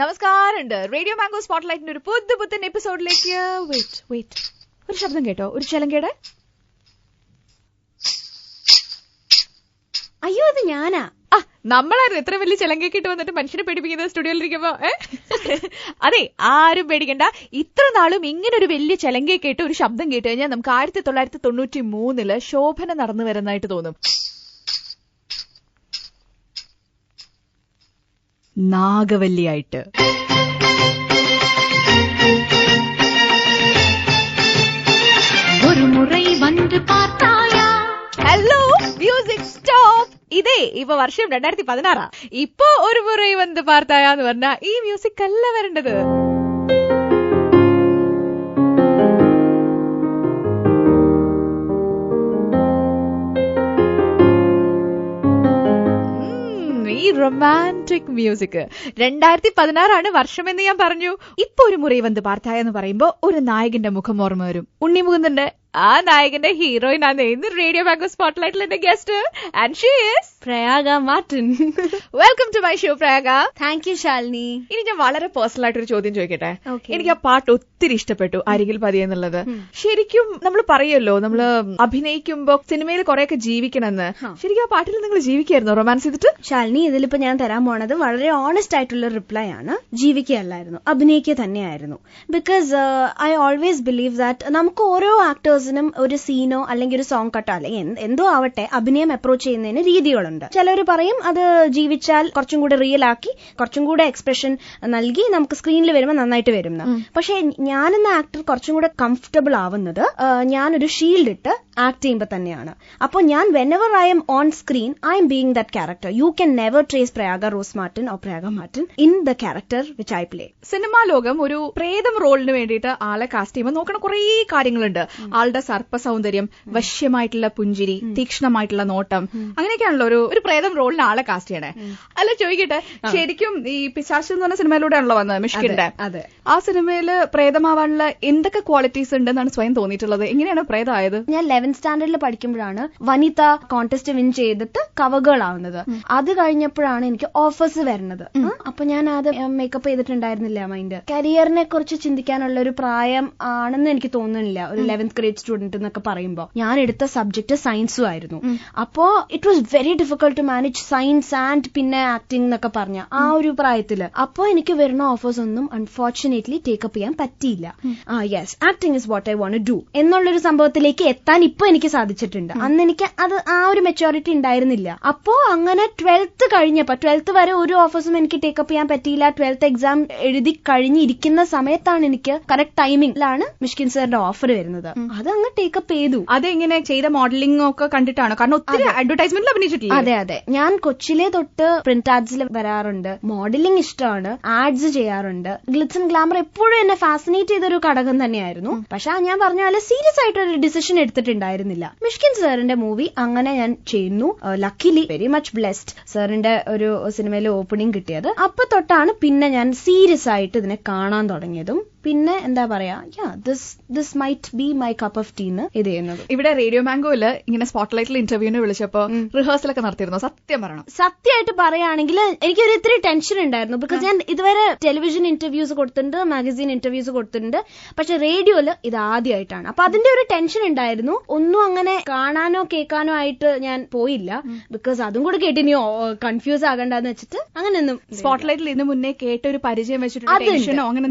നമസ്കാരമുണ്ട്. Radio mango സ്പോട്ട്ലൈറ്റിന്റെ ഒരു പുത്തൻ എപ്പിസോഡിലേക്ക് വെയിറ്റ് ഒരു ശബ്ദം കേട്ടോ, ഒരു ചെലങ്കയുടെ. അയ്യോ, അത് ഞാനാ. നമ്മളായിരുന്നു എത്ര വലിയ ചെലങ്കയൊക്കെ ഇട്ട് വന്നിട്ട് മനുഷ്യനെ പേടിപ്പിക്കുന്നത് സ്റ്റുഡിയോയിലിരിക്കുമ്പോ. അതെ, ആരും പേടിക്കണ്ട. ഇത്ര നാളും ഇങ്ങനെ ഒരു വലിയ ചെലങ്കയൊക്കെ ഇട്ട് ഒരു ശബ്ദം കേട്ട് കഴിഞ്ഞാൽ നമുക്ക് 1993 ശോഭന നടന്നു വരുന്നതായിട്ട് തോന്നും. നാഗവല്ലിയായിട്ട്. ഒരു മുறை വന്ന് പാർത്തായാ. Hello, music stop. ഇതേ ഇപ്പൊ വർഷം 2016. ഇപ്പൊ ഒരു മുறை വന്ന് പാർത്തായാന്ന് പറഞ്ഞാ ഈ മ്യൂസിക് അല്ല വരേണ്ടത്. Romantic music. 2016 വർഷമെന്ന് ഞാൻ പറഞ്ഞു. ഇപ്പൊ ഒരു മുறை വന്ന് പാർത്തായ എന്ന് പറയുമ്പോ ഒരു നായകന്റെ മുഖം ഓർമ്മ വരും. ഉണ്ണി മുകുന്ദന്റെ. ആ നായകന്റെ ഹീറോയിൻ ആണ് ഇന്ന് റേഡിയോ മാംഗോ സ്പോട്ട്ലൈറ്റിൽ എന്റെ guest. And she is Prayaga Martin. Welcome to my show Prayaga. Thank you Shalini. ഇനി ഞാൻ വളരെ പേഴ്സണൽ ആയിട്ടൊരു ചോദ്യം ചോദിക്കട്ടെ. എനിക്ക് ആ പാട്ട് ഒത്തിരി ഇഷ്ടപ്പെട്ടു, അരികിൽ പതിയെന്നുള്ളത്. ശരിക്കും നമ്മൾ പറയുമല്ലോ, നമ്മള് അഭിനയിക്കുമ്പോ സിനിമയിൽ കുറെയൊക്കെ ജീവിക്കണമെന്ന്. ശരിക്കും ആ പാട്ടിൽ നിങ്ങൾ ജീവിക്കായിരുന്നോ റൊമാൻസ് ചെയ്തിട്ട്? ശാലിനി, ഇതിലിപ്പോ ഞാൻ തരാൻ പോണത് വളരെ ഓണസ്റ്റ് ആയിട്ടുള്ള റിപ്ലൈ ആണ്. ജീവിക്കുകയല്ലായിരുന്നു, അഭിനയിക്കുക തന്നെയായിരുന്നു. Because I always believe that നമുക്ക് ഓരോ ആക്ടേഴ്സിനും ഒരു സീനോ അല്ലെങ്കിൽ ഒരു സോങ് കട്ടോ അല്ലെങ്കിൽ എന്തോ ആവട്ടെ അഭിനയം അപ്രോച്ച് ചെയ്യുന്നതിന് രീതികളുണ്ട്. ചിലർ പറയും അത് ജീവിച്ചാൽ കുറച്ചും കൂടെ റിയൽ ആക്കി കുറച്ചും കൂടെ എക്സ്പ്രഷൻ നൽകി നമുക്ക് സ്ക്രീനിൽ വരുമ്പോൾ നന്നായിട്ട് വരും. പക്ഷെ ഞാനെന്ന ആക്ടർ കുറച്ചും കൂടെ കംഫർട്ടബിൾ ആവുന്നത് ഞാനൊരു ഷീൽഡ് ഇട്ട് ആക്ട് ചെയ്യുമ്പോൾ തന്നെയാണ്. അപ്പൊ ഞാൻ whenever I am on screen, I am being that character. You can never trace Prayaga Rose Martin or Prayaga Martin in the character which I play. Cinema ലോകം ഒരു പ്രേതം റോളിന് വേണ്ടിയിട്ട് ആളെ കാസ്റ്റ് ചെയ്യുമ്പോൾ നോക്കണ കുറേ കാര്യങ്ങളുണ്ട്. ആളുടെ സർപ്പ സൗന്ദര്യം, വശ്യമായിട്ടുള്ള പുഞ്ചിരി, തീക്ഷ്ണമായിട്ടുള്ള നോട്ടം, അങ്ങനെയൊക്കെയാണല്ലോ ഒരു പ്രേതം റോളിന് ആളെ കാസ്റ്റ് ചെയ്യണേ. അല്ല, ചോദിക്കട്ടെ, ശരിക്കും ഈ പിശാച് എന്ന് പറഞ്ഞ സിനിമയിലൂടെയാണല്ലോ വന്നത് മിഷ്കിന്റെ. ആ സിനിമയില് പ്രേതമാവാനുള്ള എന്തൊക്കെ ക്വാളിറ്റീസ് ഉണ്ടെന്നാണ് സ്വയം തോന്നിയിട്ടുള്ളത്? എങ്ങനെയാണ് പ്രേതമായത്? ഞാൻ 11th സ്റ്റാൻഡേർഡിൽ പഠിക്കുമ്പോഴാണ് വനിത കോൺടെസ്റ്റ് വിൻ ചെയ്തിട്ട് കവർ ഗേൾ ആവുന്നത്. അത് കഴിഞ്ഞപ്പോഴാണ് എനിക്ക് ഓഫേഴ്സ് വരുന്നത്. അപ്പൊ ഞാൻ അത് മേക്കപ്പ് ചെയ്തിട്ടുണ്ടായിരുന്നില്ല. മൈൻഡ് കരിയറിനെ കുറിച്ച് ചിന്തിക്കാനുള്ള ഒരു പ്രായം ആണെന്ന് എനിക്ക് തോന്നുന്നില്ല ഒരു 11th ഗ്രേഡ് സ്റ്റുഡന്റ് എന്നൊക്കെ പറയുമ്പോൾ. ഞാൻ എടുത്ത സബ്ജക്ട് സയൻസും ആയിരുന്നു. അപ്പോ it was very difficult to manage science and പിന്നെ ആക്ടിംഗ് എന്നൊക്കെ പറഞ്ഞ ആ ഒരു പ്രായത്തില്. അപ്പോ എനിക്ക് വരുന്ന ഓഫേഴ്സ് ഒന്നും അൺഫോർച്ചുനേറ്റ്ലി ടേക്കപ്പ് ചെയ്യാൻ പറ്റിയില്ല. Yes, acting is what I want to do എന്നുള്ളൊരു സംഭവത്തിലേക്ക് എത്താൻ ഇപ്പൊ എനിക്ക് സാധിച്ചിട്ടുണ്ട്. അന്ന് എനിക്ക് അത് ആ ഒരു മെച്ചോറിറ്റി ഉണ്ടായിരുന്നില്ല. അപ്പോ അങ്ങനെ 12th കഴിഞ്ഞപ്പോ 12th വരെ ഒരു ഓഫേഴ്സും എനിക്ക് ടേക്കപ്പ് ചെയ്യാൻ പറ്റിയില്ല. 12th എക്സാം എഴുതി കഴിഞ്ഞിരിക്കുന്ന സമയത്താണ് എനിക്ക് കറക്റ്റ് ടൈമിംഗിലാണ് മിഷ്കിൻ സാറിന്റെ ഓഫർ വരുന്നത്. അത് അങ്ങ് ടേക്കപ്പ് ചെയ്തു. അതെങ്ങനെ ചെയ്ത മോഡലിംഗ് ഒക്കെ കണ്ടിട്ടാണോ? കാരണം ഒത്തിരി അഡ്വർടൈസ്മെന്റിൽ അഭിനയിച്ചിട്ടില്ല. അതെ, ഞാൻ കൊച്ചിലെ തൊട്ട് പ്രിന്റ് ആഡ്സിൽ വരാറുണ്ട്. മോഡലിംഗ് ഇഷ്ടമാണ്, ആഡ്സ് ചെയ്യാറുണ്ട്. ഗ്ലിറ്റ്സ് ആൻഡ് ഗ്ലാമർ എപ്പോഴും എന്നെ ഫാസിനേറ്റ് ചെയ്തൊരു ഘടകം തന്നെയായിരുന്നു. പക്ഷെ ഞാൻ പറഞ്ഞ പോലെ സീരിയസ് ആയിട്ട് ഒരു ഡിസിഷൻ എടുത്തിട്ടുണ്ടായിരുന്നില്ല. മിഷ്കിൻ സാറിന്റെ മൂവി അങ്ങനെ ഞാൻ ചെയ്യുന്നു. ലക്കിലി വെരി മച്ച് ബ്ലെസ്ഡ് സാറിന്റെ ഒരു സിനിമയിൽ ഓപ്പണിംഗ് കിട്ടിയത്. അപ്പൊ തൊട്ടാണ് പിന്നെ ഞാൻ സീരിയസ് ആയിട്ട് ഇതിനെ കാണാൻ തുടങ്ങിയതും പിന്നെ എന്താ പറയാ, this might be my cup of tea എന്ന് ഇത് ചെയ്യുന്നത്. ഇവിടെ റേഡിയോ മാംഗോയില് ഇങ്ങനെ സ്പോട്ട്ലൈറ്റിൽ ഇന്റർവ്യൂവിന് വിളിച്ചപ്പോ റിഹേഴ്സലൊക്കെ നടത്തിയിരുന്നു. സത്യം പറയണം, സത്യമായിട്ട് പറയുകയാണെങ്കിൽ എനിക്കൊരു ഇത്തിരി ടെൻഷൻ ഉണ്ടായിരുന്നു. ബിക്കോസ് ഞാൻ ഇതുവരെ ടെലിവിഷൻ ഇന്റർവ്യൂസ് കൊടുത്തിട്ടുണ്ട്, മാഗസീൻ ഇന്റർവ്യൂസ് കൊടുത്തിട്ടുണ്ട്. പക്ഷെ റേഡിയോയില് ഇത് ആദ്യമായിട്ടാണ്. അപ്പൊ അതിന്റെ ഒരു ടെൻഷൻ ഉണ്ടായിരുന്നു. ഒന്നും അങ്ങനെ കാണാനോ കേൾക്കാനോ ആയിട്ട് ഞാൻ പോയില്ല. ബിക്കോസ് അതും കൂടെ കേട്ടിനിയോ കൺഫ്യൂസ് ആകണ്ടെന്ന് വെച്ചിട്ട് അങ്ങനെയൊന്നും. സ്പോട്ട്ലൈറ്റിൽ ഇതിന് മുന്നേ കേട്ട ഒരു പരിചയം വെച്ചിട്ട്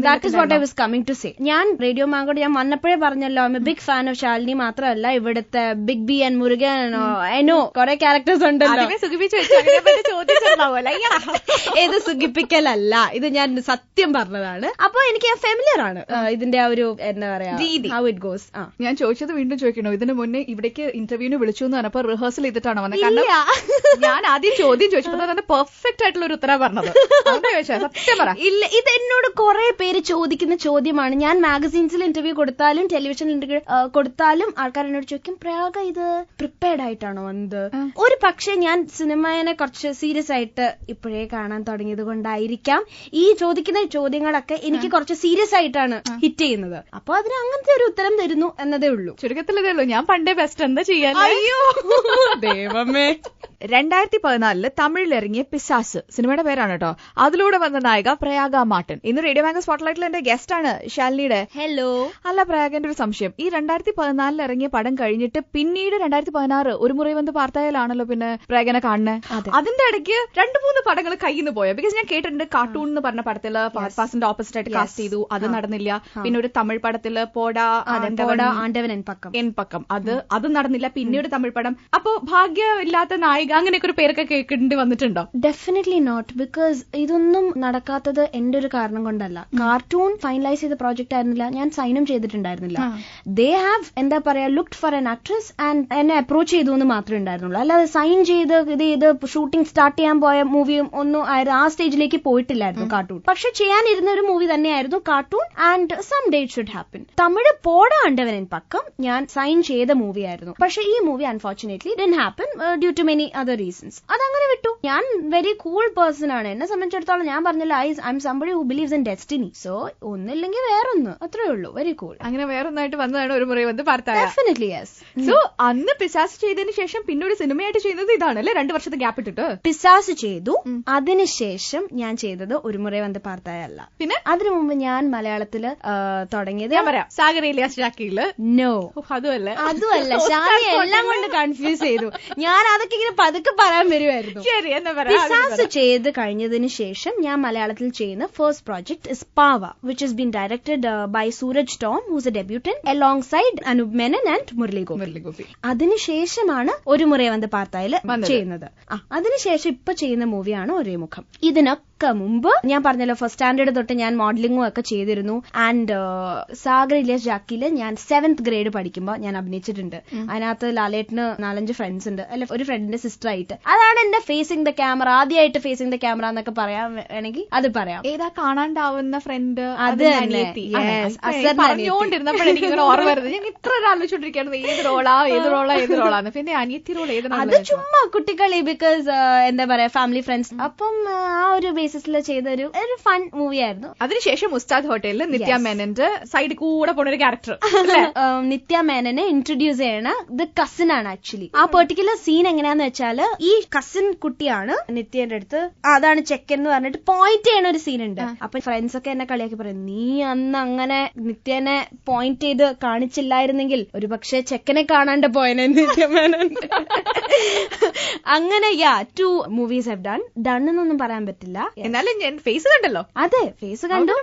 കമ്മിങ് ടു സേ, ഞാൻ റേഡിയോ മാംഗോ ഞാൻ വന്നപ്പോഴേ പറഞ്ഞല്ലോ, I M a big fan of Shalini. മാത്രമല്ല ഇവിടുത്തെ ബിഗ് ബി ആൻഡ് മുരുകൻ, എനോ കുറെ ക്യാരക്ടേഴ്സ് ഉണ്ടല്ലോ. ഏത് സുഖിപ്പിക്കലല്ല, ഇത് ഞാൻ സത്യം പറഞ്ഞതാണ്. അപ്പൊ എനിക്ക് ഫെമിലിയർ ആണ് ഇതിന്റെ ആ ഒരു എന്താ പറയാ രീതി, ഹൗ ഇറ്റ് ഗോസ്. ഞാൻ ചോദിച്ചത് വീണ്ടും ചോദിക്കണോ? ഇതിന് മുന്നേ ഇവിടേക്ക് ഇന്റർവ്യൂവിന് വിളിച്ചു എന്ന് പറഞ്ഞപ്പോ റിഹേഴ്സൽ ചെയ്തിട്ടാണ് വന്നത്. കാരണം ഞാൻ ആദ്യം ചോദ്യം ചോദിച്ചപ്പോ തന്നെ പെർഫെക്റ്റ് ആയിട്ടുള്ള ഒരു ഉത്തരം പറഞ്ഞത്. സത്യം പറ. ഇല്ല, ഇത് എന്നോട് കുറെ പേര് ചോദിക്കുന്ന ചോദ്യമാണ്. ഞാൻ മാഗസീൻസിൽ ഇന്റർവ്യൂ കൊടുത്താലും ടെലിവിഷനിൽ ഇന്റർവ്യൂ കൊടുത്താലും ആൾക്കാർ എന്നോട് ചോദിക്കും, പ്രയാഗ ഇത് പ്രിപ്പയർഡ് ആയിട്ടാണോ വന്നത്? ഒരു പക്ഷേ ഞാൻ സിനിമയെ കുറച്ച് സീരിയസ് ആയിട്ട് ഇപ്പോഴേ കാണാൻ തുടങ്ങിയത് കൊണ്ടായിരിക്കാം ഈ ചോദിക്കുന്ന ചോദ്യങ്ങളൊക്കെ എനിക്ക് കുറച്ച് സീരിയസ് ആയിട്ടാണ് ഹിറ്റ് ചെയ്യുന്നത്. അപ്പൊ അതിന് അങ്ങനത്തെ ഒരു ഉത്തരം തരുന്നു എന്നതേ ഉള്ളൂ. ചുരുക്കത്തിലതേ ഉള്ളൂ. ഞാൻ പണ്ടേ ബെസ്റ്റ് എന്താ ചെയ്യാൻ. അയ്യോ ദൈവമേ. 2014 തമിഴിലിറങ്ങിയ പിസാസ് സിനിമയുടെ പേരാണ് കേട്ടോ. അതിലൂടെ വന്ന നായിക പ്രയാഗ മാർട്ടിൻ. ഇന്ന് റേഡിയോ മാംഗോ സ്പോട്ട്ലൈറ്റിൽ എന്റെ ഗസ്റ്റ് ആണ് ശാലിനിയുടെ. ഹലോ. അല്ല പ്രയാഗന്റെ ഒരു സംശയം, ഈ 2014 ഇറങ്ങിയ പടം കഴിഞ്ഞിട്ട് പിന്നീട് 2016 ഒരു മുറി വന്ന് പാർത്തായാലാണല്ലോ പിന്നെ പ്രയാഗനെ കാണുന്നത്. അതിന്റെ ഇടയ്ക്ക് 2-3 പടങ്ങൾ കയ്യിൽ നിന്ന് പോയോ? ബിക്കോസ് ഞാൻ കേട്ടിട്ടുണ്ട് കാർട്ടൂൺ എന്ന് പറഞ്ഞ പടത്തില് പാസിന്റെ ഓപ്പോസിറ്റ് ആയിട്ട് കാസ്റ്റ് ചെയ്തു, അത് നടന്നില്ല. പിന്നെ ഒരു തമിഴ് പടത്തില് പോടാ ആണ്ടവൻ എൻ പക്കം അത് നടന്നില്ല. പിന്നീട് തമിഴ് പടം. അപ്പോ ഭാഗ്യമില്ലാത്ത നായിക അങ്ങനെയൊക്കെ ഒരു പേരൊക്കെ കേൾക്കേണ്ടി വന്നിട്ടുണ്ടോ? Definitely not. ബിക്കോസ് ഇതൊന്നും നടക്കാത്തത് എന്റെ ഒരു കാരണം കൊണ്ടല്ല. കാർട്ടൂൺ ഫൈനലൈസ് ചെയ്ത പ്രോജക്റ്റ് ആയിരുന്നില്ല, ഞാൻ സൈനും ചെയ്തിട്ടുണ്ടായിരുന്നില്ല. ദേ ഹാവ് എന്താ പറയാ looked for an actress and എന്നെ അപ്രോച്ച് ചെയ്തു എന്ന് മാത്രമേ ഉണ്ടായിരുന്നുള്ളൂ. അല്ലാതെ സൈൻ ചെയ്ത് ഇത് ഷൂട്ടിംഗ് സ്റ്റാർട്ട് ചെയ്യാൻ പോയ മൂവിയും ഒന്നും ആ സ്റ്റേജിലേക്ക് പോയിട്ടില്ലായിരുന്നു കാർട്ടൂൺ. പക്ഷെ ചെയ്യാനിരുന്ന ഒരു മൂവി തന്നെയായിരുന്നു cartoon and some day it should happen. Tamil Poda Aandavan N പക്കം ഞാൻ സൈൻ ചെയ്ത മൂവിയായിരുന്നു. പക്ഷെ ഈ movie unfortunately didn't happen due to many other reasons. അതങ്ങനെ വിട്ടു. ഞാൻ വെരി കൂൾ പേഴ്സൺ ആണ്. എന്നെ സംബന്ധിച്ചിടത്തോളം ഞാൻ പറഞ്ഞല്ലോ I am somebody who believes in destiny. So ഒന്നില്ലെങ്കിൽ വേറൊന്ന്, അത്രേ ഉള്ളൂ. Very cool. അങ്ങനെ വേറൊന്നായിട്ട് വന്നതാണ് ഒരു മുറി വന്ന് പാർത്തായ. Definitely yes. സോ അന്ന് പിസാസ് ചെയ്തതിന് ശേഷം പിന്നെ ഒരു സിനിമയായിട്ട് ചെയ്യുന്നത് ഇതാണല്ലേ, 2 വർഷത്തെ ഗ്യാപ്പ് ഇട്ടിട്ട് പിസാസ് ചെയ്തു. അതിനുശേഷം ഞാൻ ചെയ്തത് ഒരു മുറി വന്ന് പാർത്തായ അല്ല. പിന്നെ അതിനു മുമ്പ് ഞാൻ മലയാളത്തില് തുടങ്ങിയത് ഞാൻ പറയാം സാഗരയിലെ ഷാക്കിയില്. നോ, അതുമല്ല ഷാനി എല്ലാം കൊണ്ട് കൺഫ്യൂസ് ചെയ്തു. ഞാൻ അതൊക്കെ ഇങ്ങനെ പതുക്കെ പറയാൻ വരുമായിരുന്നു. ശരി, എന്നാ പറയാ. പിസാസ് ചെയ്ത് കഴിഞ്ഞതിന് ശേഷം ഞാൻ മലയാളത്തിൽ ചെയ്യുന്ന first project is Paava, which has been directed by Sooraj Tom, who's a debutant, alongside Anoop Menon and Murali Gopy. അതിനുശേഷമാണ് ഒരു മുറി വന്ന് പാർത്തായിൽ ചെയ്യുന്നത്. അതിനുശേഷം ഇപ്പൊ ചെയ്യുന്ന മൂവിയാണ് ഒരേ മുഖം. ഇതിനൊക്കെ മുമ്പ് ഞാൻ പറഞ്ഞല്ലോ ഫസ്റ്റ് സ്റ്റാൻഡേർഡ് തൊട്ട് ഞാൻ മോഡലിംഗും ഒക്കെ ചെയ്തിരുന്നു. ആൻഡ് സാഗർ ജാക്കിയില് ഞാൻ 7th ഗ്രേഡ് പഠിക്കുമ്പോൾ ഞാൻ അഭിനയിച്ചിട്ടുണ്ട്. അതിനകത്ത് ലാലേട്ടന് 4-5 ഫ്രണ്ട്സ് ഉണ്ട്. അല്ലെ, ഒരു ഫ്രണ്ടിന്റെ സിസ്റ്റർ ആയിട്ട്. അതാണ് എന്റെ ഫേസിംഗ് ദ ക്യാമറ, ആദ്യമായിട്ട് ഫേസിംഗ് ദ ക്യാമറ എന്നൊക്കെ പറയാൻ വേണമെങ്കിൽ അത് പറയാം. ഏതാ കാണാണ്ടാവുന്ന ഫ്രണ്ട്? അത് പറഞ്ഞുകൊണ്ടിരുന്നപ്പോൾ എനിക്ക് ഓർമ്മ വരുന്നത്. ഞാൻ ഇത്ര ആലോചിച്ചോണ്ടിരിക്കുകയാണ് ഏത് റോളാന്ന്. പിന്നെ അനിയത്തി റോൾ ഏതാണ്? അത് ചുമ്മാ കുട്ടികളി. ബിക്കോസ് എന്താ പറയാ ഫാമിലി ഫ്രണ്ട്സ്. അപ്പം ആ ഒരു ബേസിസിൽ ചെയ്ത ഒരു ഫൺ മൂവി ആയിരുന്നു. അതിനുശേഷം ഉസ്താദ് ഹോട്ടലിൽ നിത്യ മേനന്റെ സൈഡിൽ കൂടെ പോണ ഒരു ക്യാരക്ടർ. നിത്യ മേനനെ ഇൻട്രൊഡ്യൂസ് ചെയ്യണ ദ കസിൻ ആണ് ആക്ച്വലി. ആ പെർട്ടിക്കുലർ സീൻ എങ്ങനെയാന്ന് വെച്ചാല് ഈ കസിൻ കുട്ടിയാണ് നിത്യന്റെ അടുത്ത് അതാണ് ചെക്കൻ എന്ന് പറഞ്ഞിട്ട് പോയിന്റ് ചെയ്യണ ഒരു സീൻ ഉണ്ട്. അപ്പൊ ഫ്രണ്ട്സ് ഒക്കെ എന്നെ കളിയാക്കി പറയും, നീ അന്ന് അങ്ങനെ നിത്യനെ പോയിന്റ് ചെയ്ത് കാണിച്ചില്ലായിരുന്നെങ്കിൽ ഒരു പക്ഷെ ചെക്കനെ കാണാണ്ട് പോയനെ നിത്യ മേനൻ. അങ്ങനെ 2 movies have done എന്നൊന്നും പറയാൻ പറ്റില്ല. എന്നാലും ഞാൻ ഫേസ് കണ്ടല്ലോ. അതെ, ഫേസ് കണ്ടു.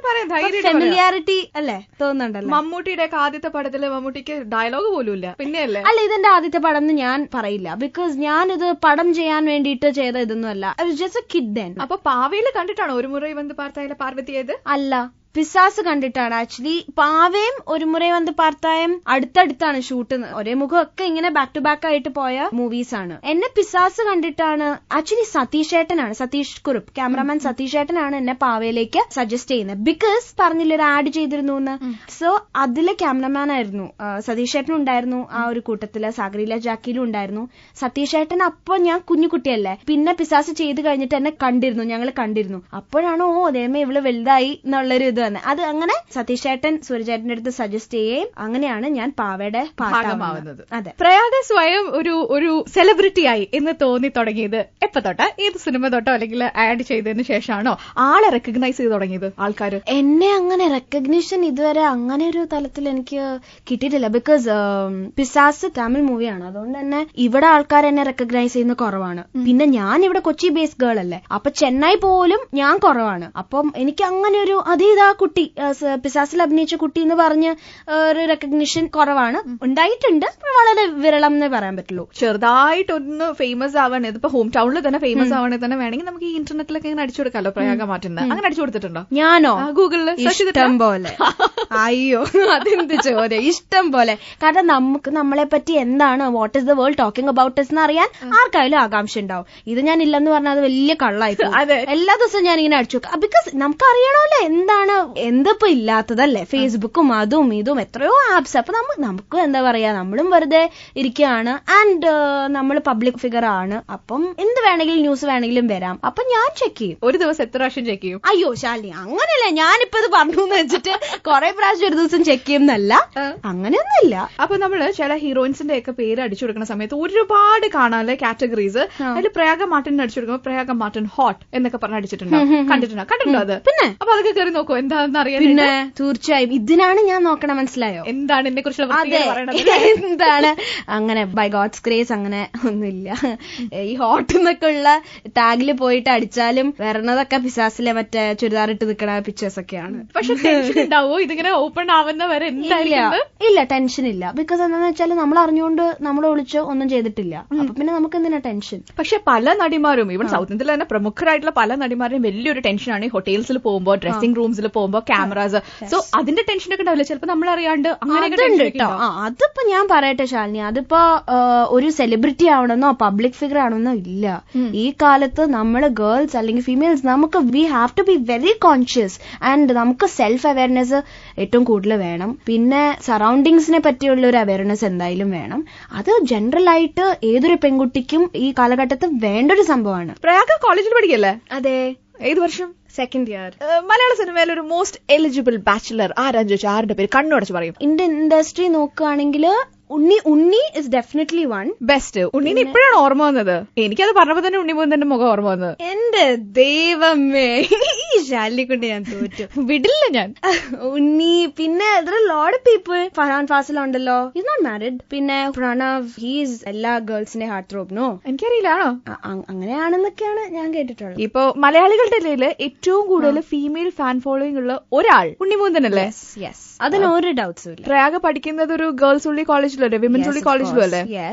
ഫെമിലിയാരിറ്റി അല്ലേ തോന്നുന്നുണ്ടല്ലോ. മമ്മൂട്ടിയുടെ ആദ്യത്തെ പടത്തില് മമ്മൂട്ടിക്ക് ഡയലോഗ് പോലും ഇല്ല. പിന്നെയല്ലേ? അല്ല, ഇതെന്റെ ആദ്യത്തെ പടം എന്ന് ഞാൻ പറയില്ല. ബിക്കോസ് ഞാനിത് പടം ചെയ്യാൻ വേണ്ടിയിട്ട് ചെയ്ത ഇതൊന്നും അല്ല. Just A kid then. അപ്പൊ പാവയില് കണ്ടിട്ടാണോ ഒരു മുറി വന്ന് പാർത്തായിലെ പാർവതിയത്? അല്ല, പിസാസ് കണ്ടിട്ടാണ് ആക്ച്വലി. പാവയും ഒരു മുറി വന്ന് പാർത്തായും അടുത്തടുത്താണ് ഷൂട്ട്. ഒരേ മുഖം ഒക്കെ ഇങ്ങനെ ബാക്ക് ടു ബാക്ക് ആയിട്ട് പോയ മൂവീസ് ആണ്. എന്നെ പിസാസ് കണ്ടിട്ടാണ് ആക്ച്വലി സതീഷ് കുറുപ്പ് ക്യാമറാമാൻ സതീഷ് ഏട്ടനാണ് എന്നെ പാവയിലേക്ക് സജസ്റ്റ് ചെയ്യുന്നത്. ബിക്കോസ് പറഞ്ഞില്ല ഒരു ആഡ് ചെയ്തിരുന്നു എന്ന്. സോ അതിലെ ക്യാമറമാൻ ആയിരുന്നു സതീഷ് ഏട്ടൻ ഉണ്ടായിരുന്നു. ആ ഒരു കൂട്ടത്തില് സാഗരില ജാക്കിയിലും ഉണ്ടായിരുന്നു സതീഷ് ഏട്ടൻ. അപ്പൊ ഞാൻ കുഞ്ഞുകുട്ടിയല്ലേ. പിന്നെ പിസാസ് ചെയ്ത് കഴിഞ്ഞിട്ട് എന്നെ ഞങ്ങൾ കണ്ടിരുന്നു. അപ്പോഴാണോ അതേമേ ഇവള് വലുതായി എന്നുള്ളൊരു ഇത് വന്നത്. അത് അങ്ങനെ സതീഷ് ചേട്ടൻ സൂര്യചേട്ടന്റെ അടുത്ത് സജസ്റ്റ് ചെയ്യുകയും അങ്ങനെയാണ് ഞാൻ പാവയുടെ ഭാഗമാവുന്നത്. അതെ, പ്രയാഗ സ്വയം ഒരു സെലിബ്രിറ്റി ആയി എന്ന് തോന്നി തുടങ്ങിയത് എപ്പോ തൊട്ടാ? ഏത് സിനിമ തൊട്ടോ അല്ലെങ്കിൽ ആഡ് ചെയ്തതിന് ശേഷമാണോ ആളെ റെക്കഗ്നൈസ് ചെയ്ത് തുടങ്ങിയത് ആൾക്കാർ? എന്നെ അങ്ങനെ റെക്കഗ്നിഷൻ ഇതുവരെ അങ്ങനെ ഒരു തലത്തിൽ എനിക്ക് കിട്ടിയിട്ടില്ല. ബിക്കോസ് പിസാസ് തമിഴ് മൂവിയാണ്. അതുകൊണ്ട് തന്നെ ഇവിടെ ആൾക്കാർ എന്നെ റെക്കഗ്നൈസ് ചെയ്യുന്ന കുറവാണ്. പിന്നെ ഞാൻ ഇവിടെ കൊച്ചി ബേസ് ഗേൾ അല്ലേ, അപ്പൊ ചെന്നൈ പോലും ഞാൻ കുറവാണ്. അപ്പം എനിക്ക് അങ്ങനെ ഒരു അതേതാ കുട്ടി പിസാസിൽ അഭിനയിച്ച കുട്ടി എന്ന് പറഞ്ഞ് ഒരു റെക്കഗ്നിഷൻ കുറവാണ്. ഉണ്ടായിട്ടുണ്ട്, വളരെ വിരളം എന്നേ പറയാൻ പറ്റുള്ളൂ. ചെറുതായിട്ടൊന്ന് ഫേമസ് ആവാൻ, ഇതിപ്പോ ഹോം ടൗണിൽ തന്നെ ഫേമസ് ആവാണെങ്കിൽ തന്നെ വേണമെങ്കിൽ നമുക്ക് ഈ ഇന്റർനെറ്റിലൊക്കെ ഇങ്ങനെ അടിച്ചു കൊടുക്കാമല്ലോ പ്രയാഗ മാറ്റുന്നത്. അങ്ങനെ അടിച്ചു കൊടുത്തിട്ടുണ്ടോ? ഞാനോ? ഗൂഗിളിൽ ഇഷ്ടം പോലെ. അയ്യോ, അതെന്ത് ചോദ്യം. ഇഷ്ടം പോലെ. കാരണം നമുക്ക് നമ്മളെ പറ്റി എന്താണ്, what is the world talking about എന്ന് അറിയാൻ ആർക്കായാലും ആകാംക്ഷ ഉണ്ടാവും. ഇത് ഞാൻ ഇല്ലെന്ന് പറഞ്ഞാൽ അത് വലിയ കള്ളായി. എല്ലാ ദിവസവും ഞാൻ ഇങ്ങനെ അടിച്ചു നോക്കാം. ബിക്കോസ് നമുക്ക് അറിയണമല്ലോ എന്താണ് എന്തപ്പോ ഇല്ലാത്തതല്ലേ, ഫേസ്ബുക്കും അതും ഇതും എത്രയോ ആപ്സ്. അപ്പൊ നമുക്ക് എന്താ പറയാ, നമ്മളും വെറുതെ ഇരിക്കുകയാണ്. ആൻഡ് നമ്മൾ പബ്ലിക് ഫിഗർ ആണ്. അപ്പം എന്ത് വേണമെങ്കിലും ന്യൂസ് വേണമെങ്കിലും വരാം. അപ്പൊ ഞാൻ ചെക്ക് ചെയ്യും. ഒരു ദിവസം എത്ര പ്രാവശ്യം ചെക്ക് ചെയ്യും? അയ്യോ ശാലിനി, അങ്ങനെയല്ല. ഞാനിപ്പോ ഇത് പറഞ്ഞു എന്ന് വെച്ചിട്ട് കുറെ പ്രാവശ്യം ഒരു ദിവസം ചെക്ക് ചെയ്യുന്നല്ല, അങ്ങനെയൊന്നുമില്ല. അപ്പൊ നമ്മള് ചില ഹീറോയിൻസിന്റെ ഒക്കെ പേര് അടിച്ചു കൊടുക്കുന്ന സമയത്ത് ഒരുപാട് കാണാല്ലേ കാറ്റഗറീസ്. അതിൽ പ്രയാഗ മാർട്ടിൻ അടിച്ചു കൊടുക്കുമ്പോ പ്രയാഗ മാർട്ടിൻ ഹോട്ട് എന്നൊക്കെ പറഞ്ഞ് അടിച്ചിട്ടുണ്ടോ? കണ്ടിട്ടുണ്ടോ അത്? പിന്നെ അപ്പൊ അതൊക്കെ കയറി നോക്കൂ എന്താണെന്ന് അറിയാൻ. പിന്നെ തീർച്ചയായും ഇതിനാണ് ഞാൻ നോക്കണം. മനസ്സിലായോ എന്താണ് എന്നെ കുറിച്ചുള്ള എന്താണ്? അങ്ങനെ ബൈ ഗോഡ്സ് ഗ്രേസ് അങ്ങനെ ഒന്നുമില്ല. ഈ ഹോട്ട് എന്നൊക്കെ ഉള്ള ടാഗില് പോയിട്ട് അടിച്ചാലും വരണതൊക്കെ പിസാസിലെ മറ്റേ ചുരിദാറിട്ട് നിൽക്കണ പിക്ചേഴ്സ് ഒക്കെയാണ്. പക്ഷെ ടെൻഷൻ ഉണ്ടാവോ ഇതിങ്ങനെ ഓപ്പൺ ആവുന്ന വരെ? ഇല്ല, ടെൻഷൻ ഇല്ല. ബിക്കോസ് എന്താന്ന് വെച്ചാൽ നമ്മൾ അറിഞ്ഞുകൊണ്ട് നമ്മൾ ഒളിച്ചോ ഒന്നും ചെയ്തിട്ടില്ല. അപ്പൊ പിന്നെ നമുക്ക് എന്തിനാ ടെൻഷൻ? പക്ഷെ പല നടിമാരും ഇവിടെ സൗത്ത് ഇന്ത്യയിൽ തന്നെ പ്രമുഖരായിട്ടുള്ള പല നടിമാരും വലിയൊരു ടെൻഷനാണ് ഈ ഹോട്ടൽസിൽ പോകുമ്പോ, ഡ്രസ്സിംഗ് റൂംസിൽ പോകുമ്പോ ക്യാമറാസ്. സോ അതിന്റെ ടെൻഷനൊക്കെ ഉണ്ടാവില്ല ചിലപ്പോ നമ്മൾ അറിയാണ്ട്? അതിപ്പോ ഞാൻ പറയട്ടെ ശാലിനി, അതിപ്പോ ഒരു സെലിബ്രിറ്റി ആവണമെന്നോ പബ്ലിക് ഫിഗർ ആവണമെന്നോ ഇല്ല. ഈ കാലത്ത് നമ്മൾ ഗേൾസ് അല്ലെങ്കിൽ ഫീമെയിൽസ് നമുക്ക് we have to be very conscious and നമുക്ക് സെൽഫ് അവയർനെസ് ഏറ്റവും കൂടുതൽ വേണം. പിന്നെ സറൗണ്ടിങ്സിനെ പറ്റിയുള്ള ഒരു അവയർനെസ് എന്തായാലും വേണം. അത് ജനറൽ ആയിട്ട് ഏതൊരു പെൺകുട്ടിക്കും ഈ കാലഘട്ടത്തിൽ വേണ്ട ഒരു സംഭവമാണ്. പ്രയാഗ കോളേജിൽ പഠിക്കല്ലേ? അതെ. ഏത് വർഷം? Second year. മലയാള സിനിമയിൽ ഒരു മോസ്റ്റ് എലിജിബിൾ ബാച്ചിലർ ആരാന്ന് ചോദിച്ചാൽ ആരുടെ പേര് കണ്ണുടച്ച് പറയും? ഇന്ത്യൻ ഇൻഡസ്ട്രി നോക്കുകയാണെങ്കിൽ ഉണ്ണി ഇസ് ഡെഫിനറ്റ്ലി വൺ ബെസ്റ്റ്. ഉണ്ണിനെ ഇപ്പോഴാണ് ഓർമ്മ വന്നത്. എനിക്കത് പറഞ്ഞപ്പോ തന്നെ ഉണ്ണിമൂന്നന്റെ മുഖം ഓർമ്മ വന്നത്. എന്റെ ദൈവമേ, ഈ ശാലിനെ കൊണ്ട് ഞാൻ തോറ്റു. വിടില്ല ഞാൻ. ഉണ്ണി, പിന്നെ ലോഡ് പീപ്പിൾ. ഫർഹാൻ ഫാസിൽ ഉണ്ടല്ലോ, ഈസ് നോട്ട് മാരിഡ്. പിന്നെ പ്രണവ്, ഹീസ് എല്ലാ ഗേൾസിന്റെ ഹാർട്ട് ത്രോബ്. നോ, എനിക്കറിയില്ലാണോ? അങ്ങനെയാണെന്നൊക്കെയാണ് ഞാൻ കേട്ടിട്ടുള്ളത്. ഇപ്പൊ മലയാളികളുടെ ഇടയിൽ ഏറ്റവും കൂടുതൽ ഫീമെയിൽ ഫാൻ ഫോളോയിങ് ഉള്ള ഒരാൾ ഉണ്ണിമൂന്തനല്ലേ? യെസ്, അതിന് ഒരു ഡൗട്ട്സും ഇല്ല. പ്രയാഗ പഠിക്കുന്നത് ഒരു ഗേൾസ് ഉള്ളി കോളേജിലല്ലേ, വിമൻസ് ഉള്ളി കോളേജിലും അല്ലേ?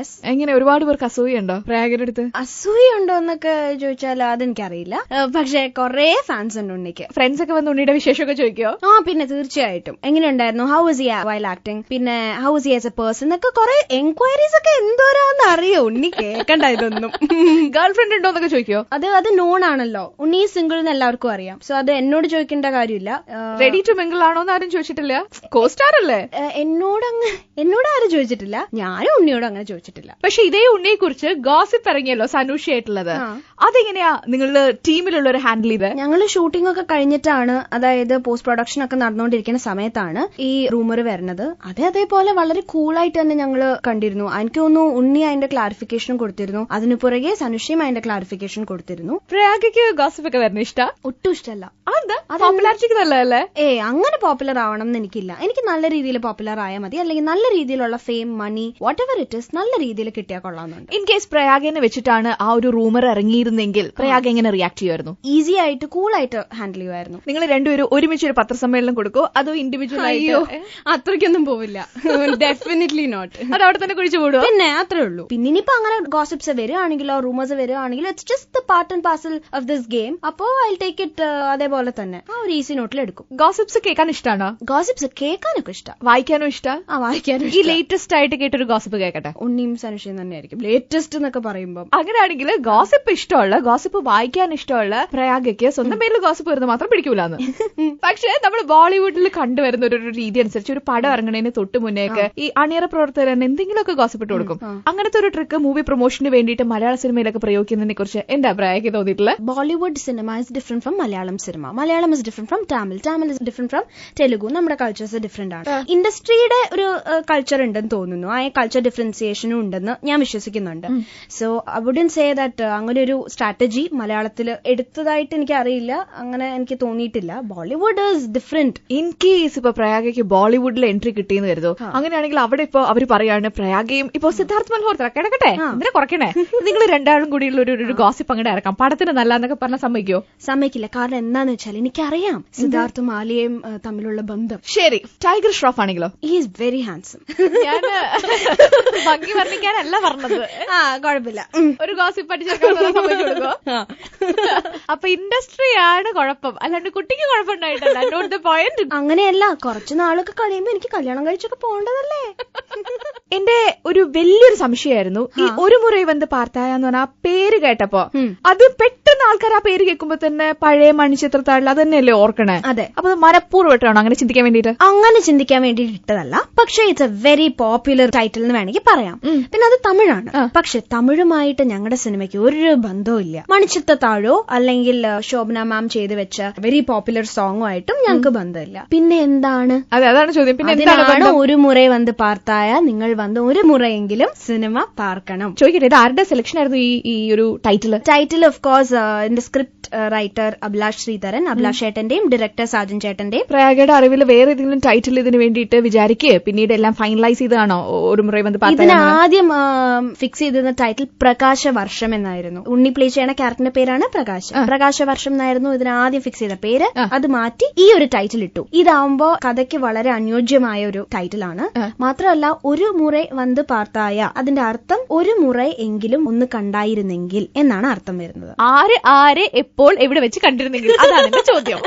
എങ്ങനെ ഒരുപാട് പേർക്ക് അസൂയുണ്ടോ പ്രയാഗയുടെ അടുത്ത്? അസൂയുണ്ടോ എന്നൊക്കെ ചോദിച്ചാൽ അതെനിക്കറിയില്ല. പക്ഷെ കുറെ ഫാൻസ് ഉണ്ട് ഉണ്ണിക്ക്. ഫ്രണ്ട്സ് ഒക്കെ വന്ന് ഉണ്ണിയുടെ വിശേഷമൊക്കെ ചോദിക്കോ? പിന്നെ തീർച്ചയായിട്ടും. എങ്ങനെയുണ്ടായിരുന്നു, how was he while acting, പിന്നെ how was he as a person എന്നൊക്കെ കുറെ എൻക്വയറീസ് ഒക്കെ എന്തോരാന്ന് അറിയോ. ഉണ്ണി കേൾക്കണ്ട ഇതൊന്നും. ഗേൾ ഫ്രണ്ട് ഉണ്ടോ എന്നൊക്കെ ചോദിക്കോ? അത് നോൺ ആണല്ലോ. ഉണ്ണി സിംഗിൾ എന്ന് എല്ലാവർക്കും അറിയാം. സോ അത് എന്നോട് ചോദിക്കേണ്ട കാര്യമില്ല. റെഡി ടു മിംഗിൾ ആണോ എന്ന് ആരും ചോദിച്ചിട്ടില്ല. കോസ്റ്റാർ അല്ലേ? എന്നോട് ആരും ചോദിച്ചിട്ടില്ല. ഞാനും ഉണ്ണിയോട് അങ്ങനെ ചോദിച്ചിട്ടില്ല. പക്ഷെ ഇതേ ഉണ്ണിയെ കുറിച്ച് ഗോസിപ്പ് ഇറങ്ങിയല്ലോ, സനൂഷയായിട്ടുള്ളത്. അതെങ്ങനെയാ നിങ്ങളുടെ ടീമിലുള്ളവർ ഹാൻഡിൽ ചെയ്ത്? ഞങ്ങള് ഷൂട്ടിംഗ് ഒക്കെ കഴിഞ്ഞിട്ടാണ്, അതായത് പോസ്റ്റ് പ്രൊഡക്ഷൻ ഒക്കെ നടന്നുകൊണ്ടിരിക്കുന്ന സമയത്താണ് ഈ റൂമർ വരുന്നത്. അതേപോലെ വളരെ കൂളായിട്ട് തന്നെ ഞങ്ങള് കണ്ടിരുന്നു. എനിക്ക് തോന്നുന്നു ഉണ്ണി അതിന്റെ ക്ലാരിഫിക്കേഷൻ കൊടുത്തിരുന്നു. അതിന് പുറകെ സനുഷയും അതിന്റെ ക്ലാരിഫിക്കേഷൻ കൊടുത്തിരുന്നു. പ്രയാഗയ്ക്ക് ഗോസിപ്പ് ഒക്കെ വരുന്ന ഇഷ്ടം? ഒട്ടും ഇഷ്ടമല്ല. പോപ്പുലാരിറ്റിക്ക് നല്ലതല്ലേ? അങ്ങനെ പോപ്പുലർ ആവണം എന്ന് എനിക്കില്ല. എനിക്ക് നല്ല രീതിയിൽ പോപ്പുലർ ആയാൽ മതി, അല്ലെങ്കിൽ നല്ല രീതിയിലുള്ള fame, money, whatever it is നല്ല രീതിയിൽ കിട്ടിയാൽ കൊള്ളാമെന്നുണ്ട്. ഇൻ കേസ് പ്രയാഗിനെ വെച്ചിട്ടാണ് ആ ഒരു റൂമർ ഇറങ്ങിയിരുന്നെങ്കിൽ പ്രയാഗ എങ്ങനെ റിയാക്ട് ചെയ്യുമായിരുന്നു? ഈസി ആയിട്ട് കൂളായിട്ട് ഹാൻഡിൽ ചെയ്യുമായിരുന്നു. നിങ്ങൾ രണ്ടുപേരും ഒരുമിച്ച് ഒരു പത്രസമ്മേളനം കൊടുക്കോ അതോ ഇൻഡിവിജ്വൽ ആയോ? അത്രയ്ക്കൊന്നും പോവില്ല. Definitely not. അത് അവിടെ തന്നെ കുഴിച്ചു കൂടും. പിന്നെ അത്രേ ഉള്ളൂ. പിന്നെ ഇനിയിപ്പോ അങ്ങനെ ഗോസിപ്സ് വരികയാണെങ്കിലോ റൂമേഴ്സ് വരികയാണെങ്കിലോ it's just the part and parcel of this game. അപ്പോ ഐ ടേക്ക് ഇറ്റ് അതേപോലെ തന്നെ ആ ഒരു ഈസി നോട്ടിൽ എടുക്കും. ഗോസിപ്സ് കേൾക്കാൻ ഇഷ്ടമാണോ? ഗോസിപ്സ് കേൾക്കാനൊക്കെ ഇഷ്ടം. വായിക്കാനും ഇഷ്ടം? വായിക്കാനും. ഈ ലേറ്റസ്റ്റ് ആയിട്ട് കേട്ടൊരു ഗോസിപ്പ് കേൾക്കട്ടെ. ഉണ്ണിയും സനുഷയും തന്നെയായിരിക്കും ലേറ്റസ്റ്റ് എന്നൊക്കെ പറയുമ്പോൾ. അങ്ങനെയാണെങ്കിൽ ഗോസിപ്പ് ഇഷ്ടമുള്ള, ഗോസിപ്പ് വായിക്കാൻ ഇഷ്ടമുള്ള പ്രയാഗയ്ക്ക് സ്വന്തം പേരിൽ ഗോസിപ്പ് വരുന്നത് മാത്രം പിടിക്കൂലെന്ന്. പക്ഷെ നമ്മൾ ബോളിവുഡിൽ കണ്ടുവരുന്ന ഒരു രീതി അനുസരിച്ച് ഒരു പടം ഇറങ്ങുന്നതിന് തൊട്ട് മുന്നേക്ക് ഈ അണിയറ പ്രവർത്തകർ എന്തെങ്കിലുമൊക്കെ ഗോസിപ്പ് ഇട്ട് കൊടുക്കും. അങ്ങനത്തെ ഒരു ട്രിക്ക് മൂവി പ്രൊമോഷന് വേണ്ടിയിട്ട് മലയാള സിനിമയിലൊക്കെ പ്രയോഗിക്കുന്നതിനെ കുറിച്ച് എന്റെ അഭിപ്രായം തോന്നിയിട്ടില്ല. Bollywood cinema is different from Malayalam cinema. Malayalam is different from Tamil. Tamil is different from Telugu. നമ്മുടെ കൾച്ചേഴ്സ് ഡിഫറെന്റ് ആണ്. ഇൻഡസ്ട്രിയുടെ ഒരു കൾച്ചർ ഉണ്ടെന്ന് തോന്നുന്നു. ആ കൾച്ചർ ഡിഫറൻസിയേഷനും ഉണ്ടെന്ന് ഞാൻ വിശ്വസിക്കുന്നുണ്ട്. So I wouldn't say that അങ്ങനെ ഒരു സ്ട്രാറ്റജി മലയാളത്തിൽ എടുത്തതായിട്ട് എനിക്ക് അറിയില്ല. അങ്ങനെ എനിക്ക് തോന്നിയിട്ടില്ല. Bollywood is different. In case ഇപ്പൊ പ്രയാഗയ്ക്ക് ബോളിവുഡിൽ എൻട്രി കിട്ടിയെന്ന് കരുതോ, അങ്ങനെയാണെങ്കിൽ അവിടെ ഇപ്പൊ അവർ പറയാണ് പ്രയാഗയും ഇപ്പൊ സിദ്ധാർത്ഥ് മൽഹോത്ര കിടക്കട്ടെ എന്തിനാ കുറയ്ക്കണേ, നിങ്ങൾ രണ്ടാളും കൂടിയുള്ള ഒരു ഗോസിപ്പ് അങ്ങോട്ട് ഇറക്കാം, പടത്തിന് നല്ലതെന്നൊക്കെ പറഞ്ഞാൽ സമ്മതിക്കോ? സമ്മതിക്കില്ല. കാരണം എന്താന്ന് വെച്ചാൽ എനിക്കറിയാം സിദ്ധാർത്ഥും ആലിയയും തമ്മിലുള്ള ബന്ധം. ശരി, ടൈഗർ ഷ്രോഫ് ആണെങ്കിലോ? He is very handsome. ഞാൻ ഭംഗി വർണ്ണിക്കാനല്ല പറഞ്ഞത്. കുഴപ്പമില്ല, ഒരു ഗോസിപ്പ് അടിച്ചെടുക്കോ. അപ്പൊ ഇൻഡസ്ട്രിയാണ് കുഴപ്പം, അല്ലാണ്ട് കുട്ടിക്ക് കുഴപ്പമുണ്ടായിട്ടല്ല. Not the point. അങ്ങനെയല്ല, കുറച്ചു നാളൊക്കെ കഴിയുമ്പോ എനിക്ക് കല്യാണം കഴിച്ചൊക്കെ പോകേണ്ടതല്ലേ. എന്റെ ഒരു വലിയൊരു സംശയമായിരുന്നു ഈ ഒരു മുறை വന്ന് പാർത്തായ എന്ന് പറഞ്ഞ ആ പേര് കേട്ടപ്പോ അത് പെട്ടെന്ന് ആൾക്കാർ ആ പേര് കേൾക്കുമ്പോ തന്നെ പഴയ മണിച്ചിത്രത്താഴിൽ അത് തന്നെയല്ലേ ഓർക്കണേ. അതെ. അപ്പൊ മനഃപൂർവ്വമായിട്ടാണോ അങ്ങനെ ചിന്തിക്കാൻ വേണ്ടിട്ട്? അങ്ങനെ ചിന്തിക്കാൻ വേണ്ടിട്ട് ഇട്ടതല്ല, പക്ഷെ it's A very popular title എന്ന് വേണമെങ്കിൽ പറയാം. പിന്നെ അത് തമിഴാണ്. പക്ഷെ തമിഴുമായിട്ട് ഞങ്ങളുടെ സിനിമയ്ക്ക് ഒരു ബന്ധവും ഇല്ല. മണിച്ചിത്രത്താഴോ അല്ലെങ്കിൽ ശോഭന മാം ചെയ്ത് വെച്ച വെരി പോപ്പുലർ സോങ്ങും ആയിട്ടും ഞങ്ങൾക്ക് ബന്ധമില്ല. പിന്നെ എന്താണ്? അതാണ് ചോദ്യം. പിന്നെ എന്താണ് ഒരു മുறை വന്ന് പാർത്തായ നിങ്ങൾ വന്ന് ഒരു മുറയെങ്കിലും സിനിമ പാർക്കണം. ചോദിക്കട്ടെ, ഇത് ആരുടെ സെലക്ഷൻ ആയിരുന്നു ഈ ഒരു ടൈറ്റിൽ? ഓഫ് കോഴ്സ് എന്റെ സ്ക്രിപ്റ്റ് റൈറ്റർ അഭിലാഷ് ശ്രീധരൻ, അഭിലാഷ് ചേട്ടന്റെയും ഡയറക്ടർ സാജൻ ചേട്ടന്റെയും. പ്രയാഗയുടെ അറിവിൽ വേറെ ഏതെങ്കിലും ടൈറ്റിൽ ഇതിന് വേണ്ടിയിട്ട് വിചാരിക്കുക പിന്നീട് എല്ലാം ഫൈനലൈസ് ചെയ്തതാണോ ഒരു മുறை വന്ന് പാർത്തായ? ഇതിന് ആദ്യം ഫിക്സ് ചെയ്തിരുന്ന ടൈറ്റിൽ പ്രകാശ വർഷം എന്നായിരുന്നു. ഉണ്ണി പ്ലേ ചെയ്യണ ക്യാരക്ടറിന്റെ പേരാണ് പ്രകാശ വർഷം എന്നായിരുന്നു ഇതിന് ആദ്യം ഫിക്സ് ചെയ്ത പേര്. അത് മാറ്റി ഈ ഒരു ടൈറ്റിൽ ഇട്ടു. ഇതാവുമ്പോ കഥയ്ക്ക് വളരെ അനുയോജ്യമായ ഒരു ടൈറ്റിലാണ്. മാത്രമല്ല ഒരു മുறை വന്ന് പാർത്തായ അതിന്റെ അർത്ഥം ഒരു മുறை എങ്കിലും ഒന്ന് കണ്ടായിരുന്നെങ്കിൽ എന്നാണ് അർത്ഥം വരുന്നത്. ആരെ എപ്പോൾ എവിടെ വെച്ച് കണ്ടിരുന്നെങ്കിൽ അതാണ് എന്റെ ചോദ്യം.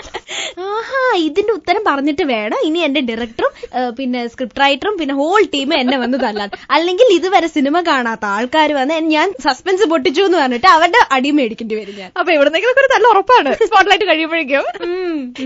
ആഹാ, ഇതിന്റെ ഉത്തരം പറഞ്ഞിട്ട് വേണം ഇനി എന്റെ ഡയറക്ടറും പിന്നെ സ്ക്രിപ്റ്റ് റൈറ്ററും പിന്നെ ഹോൾ ടീം എന്നെ വന്ന് തല്ലാൻ. അല്ലെങ്കിൽ ഇതുവരെ സിനിമ കാണാത്ത ആൾക്കാർ വന്ന് ഞാൻ സസ്പെൻസ് പൊട്ടിച്ചു എന്ന് പറഞ്ഞിട്ട് അവരുടെ അടി മേടിക്കേണ്ടി വരും ഞാൻ. അപ്പൊ എവിടെന്നെങ്കിലും ഒരു നല്ല ഉറപ്പാണ് സ്പോട്ട്ലൈറ്റ് കഴിയുമ്പോഴേക്കും.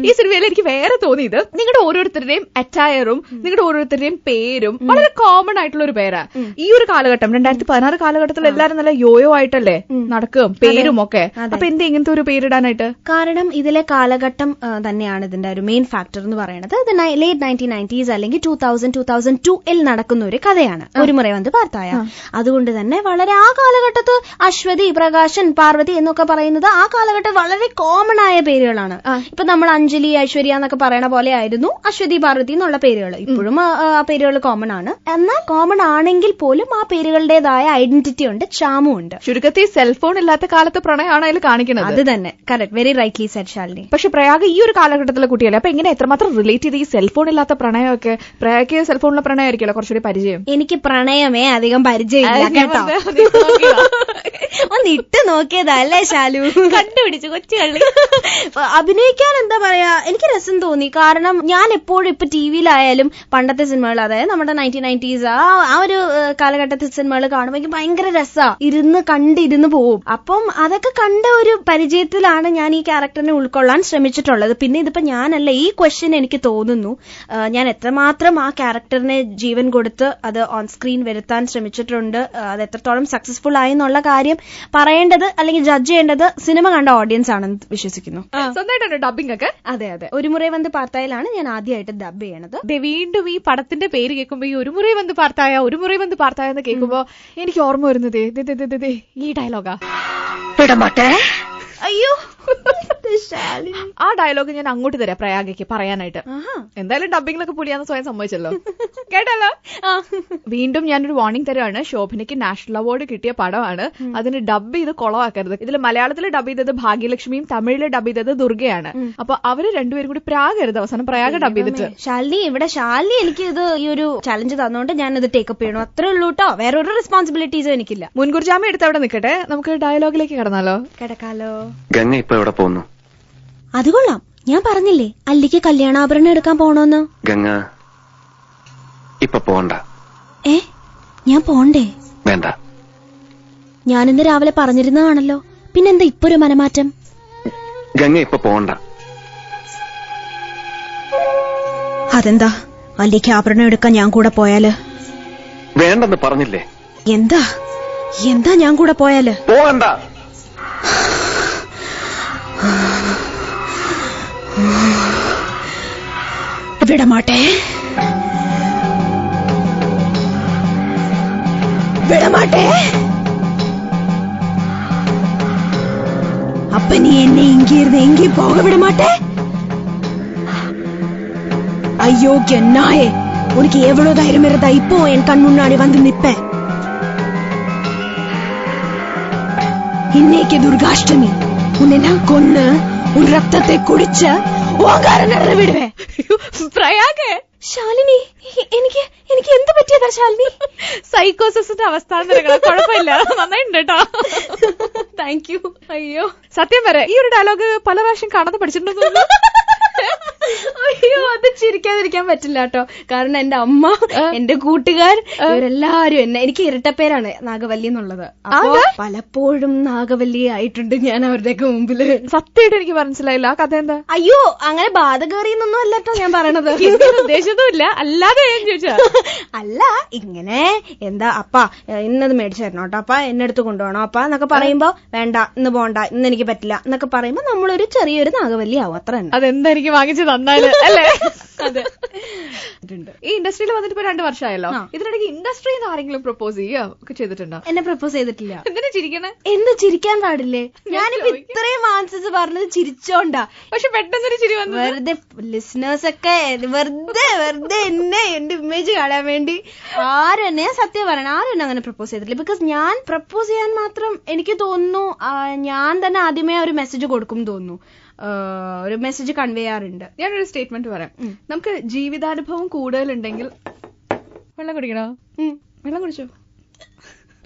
ഈ സിനിമയിൽ എനിക്ക് വേറെ തോന്നിയത് നിങ്ങളുടെ ഓരോരുത്തരുടെയും അറ്റയറും നിങ്ങളുടെ ഓരോരുത്തരുടെയും പേരും വളരെ കോമൺ ആയിട്ടുള്ള ഒരു പേരാ. ഈ ഒരു കാലഘട്ടം 2016 കാലഘട്ടത്തിൽ എല്ലാരും നല്ല യോയോ ആയിട്ടല്ലേ നടക്കും പേരും ഒക്കെ. അപ്പൊ എന്താ ഇങ്ങനത്തെ ഒരു പേരിടാനായിട്ട്? കാരണം ഇതിലെ കാലഘട്ടം തന്നെയാണ് ഇതിന്റെ ഒരു മെയിൻ ഫാക്ടർ എന്ന് പറയുന്നത്. ഇത് ലേറ്റ് 1990s അല്ലെങ്കിൽ 2002 നടക്കുന്ന ഒരു കഥയാണ് ഒരു മുறை വന്ന് പാർത്തായ. അതുകൊണ്ട് തന്നെ വളരെ ആ കാലഘട്ടത്ത് അശ്വതി, പ്രകാശൻ, പാർവതി എന്നൊക്കെ പറയുന്നത് ആ കാലഘട്ടം വളരെ കോമൺ ആയ പേരുകളാണ്. ഇപ്പൊ നമ്മൾ അഞ്ജലി, ഐശ്വര്യ എന്നൊക്കെ പറയണ പോലെ ആയിരുന്നു അശ്വതി, പാർവതി എന്നുള്ള പേരുകൾ. ഇപ്പോഴും ആ പേരുകൾ കോമൺ ആണ്. എന്നാൽ കോമൺ ആണെങ്കിൽ പോലും ആ പേരുകളുടേതായ ഐഡന്റിറ്റി ഉണ്ട്, ചാമും ഉണ്ട്. ചുരുക്കത്തിൽ സെൽഫോൺ ഇല്ലാത്ത കാലത്ത് പ്രണയമാണ് അതിൽ കാണിക്കുന്നത്. അത് തന്നെ, correct, very rightly said Shalini. പക്ഷെ പ്രയാഗ ഈ ഒരു കാലഘട്ടത്തിലെ കുട്ടിയല്ലേ, അപ്പൊ എങ്ങനെ എത്രമാത്രം റിലേറ്റ് ചെയ്ത് ഈ സെൽഫോൺ ഇല്ലാത്ത പ്രണയമൊക്കെ? പ്രയാഗയ്ക്ക് സെൽഫോണിലെ പ്രണയമായിരിക്കുമല്ലോ കുറച്ചുകൂടി പരിചയം. എനിക്ക് പ്രണയമേ അധികം പരിചയമില്ല കേട്ടോ. ഒന്ന് ഇട്ട് നോക്കിയതല്ലേ ശാലു, കണ്ടുപിടിച്ചു കൊച്ചു കള്ളി. അഭിനയിക്കാൻ എന്താ പറയാ, എനിക്ക് രസം തോന്നി. കാരണം ഞാൻ എപ്പോഴും ഇപ്പൊ ടിവിയിലായാലും പണ്ടത്തെ സിനിമകൾ, അതായത് നമ്മുടെ 1990s ആ ഒരു കാലഘട്ടത്തെ സിനിമകൾ കാണുമ്പോൾ എനിക്ക് ഭയങ്കര രസാ, കണ്ടിരുന്ന് പോവും. അപ്പം അതൊക്കെ കണ്ട ഒരു പരിചയത്തിലാണ് ഞാൻ ഈ ക്യാരക്ടറിനെ ഉൾക്കൊള്ളാൻ ശ്രമിച്ചിട്ടുള്ളത്. പിന്നെ ഇതിപ്പോ ഞാനല്ല, ഈ ക്വസ്റ്റ്യൻ എനിക്ക് തോന്നുന്നു ഞാൻ എത്രമാത്രം ആ ക്യാരക്ടറിനെ ജീവൻ കൊടുത്ത് അത് ഓൺ സ്ക്രീൻ വരുത്താൻ ശ്രമിച്ചിട്ടുണ്ട്, അത് എത്രത്തോളം സക്സസ്ഫുൾ ആയി എന്നുള്ള കാര്യം പറയേണ്ടത് അല്ലെങ്കിൽ ജഡ്ജ് ചെയ്യേണ്ടത് സിനിമ കണ്ട ഓഡിയൻസ് ആണെന്ന് വിശ്വസിക്കുന്നു. സ്വന്തമായിട്ടാണ് ഡബിംഗ് ഒക്കെ? അതെ. ഒരു മുறை വന്ന് പാർത്തായിലാണ് ഞാൻ ആദ്യമായിട്ട് ഡബ് ചെയ്യണത്. വീണ്ടും ഈ പടത്തിന്റെ പേര് കേൾക്കുമ്പോ ഈ ഒരു മുறை വന്ന് പാർത്തായ എന്ന് കേൾക്കുമ്പോ എനിക്ക് ഓർമ്മ വരുന്നത് ഈ ഡയലോഗാ. അയ്യോ, ആ ഡയലോഗ് ഞാൻ അങ്ങോട്ട് തരാം പ്രയാഗയ്ക്ക് പറയാനായിട്ട്. എന്തായാലും ഡബിങ്ങിലൊക്കെ പുലിയാന്ന് സ്വയം സമ്മതിച്ചല്ലോ, കേട്ടല്ലോ. വീണ്ടും ഞാനൊരു വാർണിംഗ് തരാണ്. ശോഭനയ്ക്ക് നാഷണൽ അവാർഡ് കിട്ടിയ പടമാണ്, അതിന് ഡബ് ചെയ്ത് കുളവാക്കരുത്. ഇതിൽ മലയാളത്തിൽ ഡബ് ചെയ്തത് ഭാഗ്യലക്ഷ്മിയും തമിഴിൽ ഡബ് ചെയ്തത് ദുർഗയാണ്. അപ്പൊ അവര് രണ്ടുപേരും കൂടി പ്രാഗരുത് അവസാനം പ്രയാഗ ഡബ് ചെയ്തിട്ട്. ശാലിനി എനിക്ക് ഇത് ഈ ഒരു ചലഞ്ച് തന്നോണ്ട് ഞാൻ ഇത് ടേക്കപ്പ് ചെയ്യണം, അത്രേ ഉള്ളൂ കേട്ടോ. വേറെ ഒരു റെസ്പോൺസിബിലിറ്റീസും എനിക്കില്ല. മുൻകൂർ ജാമ്യം എടുത്ത് അവിടെ നിൽക്കട്ടെ, നമുക്ക് ഡയലോഗിലേക്ക് കിടക്കാലോ. ഗംഗ ഇപ്പൊ എവിടെ പോകുന്നു? അത് കൊള്ളാം, ഞാൻ പറഞ്ഞില്ലേ അല്ലിക്ക് കല്യാണാഭരണം എടുക്കാൻ പോണോന്ന്. ഗംഗ ഇപ്പൊ പോണ്ട. ഞാൻ പോണ്ടേ? വേണ്ട. ഞാനിന്ന് രാവിലെ പറഞ്ഞിരുന്നതാണല്ലോ, പിന്നെന്താ ഇപ്പൊ ഒരു മനമാറ്റം? ഗംഗ ഇപ്പൊ പോണ്ട. അതെന്താ, അല്ലിക്ക് ആഭരണം എടുക്കാൻ ഞാൻ കൂടെ പോയാല്? വേണ്ടെന്ന് പറഞ്ഞില്ലേ? എന്താ ഞാൻ കൂടെ പോയാല്? പോകണ്ട. വിടമാട്ടെ. அப்ப நீ என்ன இங்கிருந்து எங்கே போக விட மாட்டே? அயோக்கிய நாயே, உனக்கு எவ்வளவு தைரியம் இருந்தா இப்போ என் கண் முன்னாடி வந்து நிப்ப? இன்னைக்கு துர்காஷ்டமி, உன்னை நான் கொன்னு உன் ரத்தத்தை குடிச்ச ഓങ്കാര നടന്നു വിടുവേ. പ്രയാഗ, ശാലിനി, എനിക്ക് എന്ത് പറ്റിയതാ ശാലിനി? സൈക്കോസിന്റെ അവസ്ഥ കുഴപ്പമില്ല, നന്നായിട്ടുണ്ട് കേട്ടോ. Thank you. അയ്യോ, സത്യം വരെ ഈ ഒരു ഡയലോഗ് പല പ്രാവശ്യം കാണാതെ പഠിച്ചിട്ടുണ്ടെന്ന് തോന്നുന്നു. അയ്യോ, അത് ചിരിക്കും. ചോദിക്കാതിരിക്കാൻ പറ്റില്ല കേട്ടോ. കാരണം എന്റെ അമ്മ, എന്റെ കൂട്ടുകാർ, ഇവരെല്ലാരും എനിക്ക് ഇരട്ടപ്പേരാണ് നാഗവല്ലി എന്നുള്ളത്. അപ്പൊ പലപ്പോഴും നാഗവല്ലി ആയിട്ടുണ്ട് ഞാൻ അവരുടെയൊക്കെ മുമ്പില്. സത്യമായിട്ട് എനിക്ക് മനസ്സിലായില്ല ആ കഥ എന്താ. അയ്യോ, അങ്ങനെ ബാധകറിയെന്നൊന്നും അല്ലട്ടോ ഞാൻ പറയണത്. ഉദ്ദേശിച്ചതുമില്ല, അല്ലാതെ ഞാൻ ചോദിച്ചാ. അല്ല, ഇങ്ങനെ എന്താ അപ്പ ഇന്നത് മേടിച്ചു തരണം കേട്ടോ, അപ്പ എന്നെ അടുത്ത് കൊണ്ടുപോകണം അപ്പ എന്നൊക്കെ പറയുമ്പോ വേണ്ട ഇന്ന് പോണ്ട ഇന്ന് എനിക്ക് പറ്റില്ല എന്നൊക്കെ പറയുമ്പോ നമ്മളൊരു ചെറിയൊരു നാഗവല്ലി ആവും, അത്ര തന്നെ. അതെന്താ എനിക്ക് വാങ്ങിച്ചു തന്നാല് അല്ലേ? അതെ. ഈ ഇൻഡസ്ട്രിയിൽ വന്നിട്ട് ഇപ്പൊ 2 വർഷമായല്ലോ. ഇതിനിടയ്ക്ക് ഇൻഡസ്ട്രിയിൽ നിന്ന് ആരെങ്കിലും പ്രപ്പോസ് ചെയ്യുക ഒക്കെ ചെയ്തിട്ടുണ്ടോ? എന്നെ പ്രപ്പോസ് ചെയ്തിട്ടില്ല. എന്തിനാ ചിരിക്കണേ? എന്ത് ചിരിക്കാൻ പാടില്ലേ? ഞാനിപ്പോ ഇത്രയും ആൻസേഴ്സ് പറഞ്ഞത് ചിരിച്ചോണ്ടാ. പക്ഷെ പെട്ടെന്നൊരു ചിരി വന്നു. വെറുതെ ലിസണേഴ്സ് ഒക്കെ വെറുതെ എന്നെ എന്റെ ഇമേജ് കളയാൻ വേണ്ടി ആരും എന്നെ സത്യം പറയണം, ആരും എന്നെ അങ്ങനെ പ്രപ്പോസ് ചെയ്തിട്ടില്ല. ബിക്കോസ് ഞാൻ പ്രപ്പോസ് ചെയ്യാൻ മാത്രം എനിക്ക് തോന്നുന്നു ഞാൻ തന്നെ ആദ്യമേ ഒരു മെസ്സേജ് കൊടുക്കും തോന്നുന്നു, ഒരു മെസ്സേജ് കൺവേ ചെയ്യാറുണ്ട്. ഞാനൊരു സ്റ്റേറ്റ്മെന്റ് പറയാം. നമുക്ക് ജീവിതാനുഭവം കൂടുതലുണ്ടെങ്കിൽ വെള്ളം കുടിക്കണോ? വെള്ളം കുടിച്ചോ?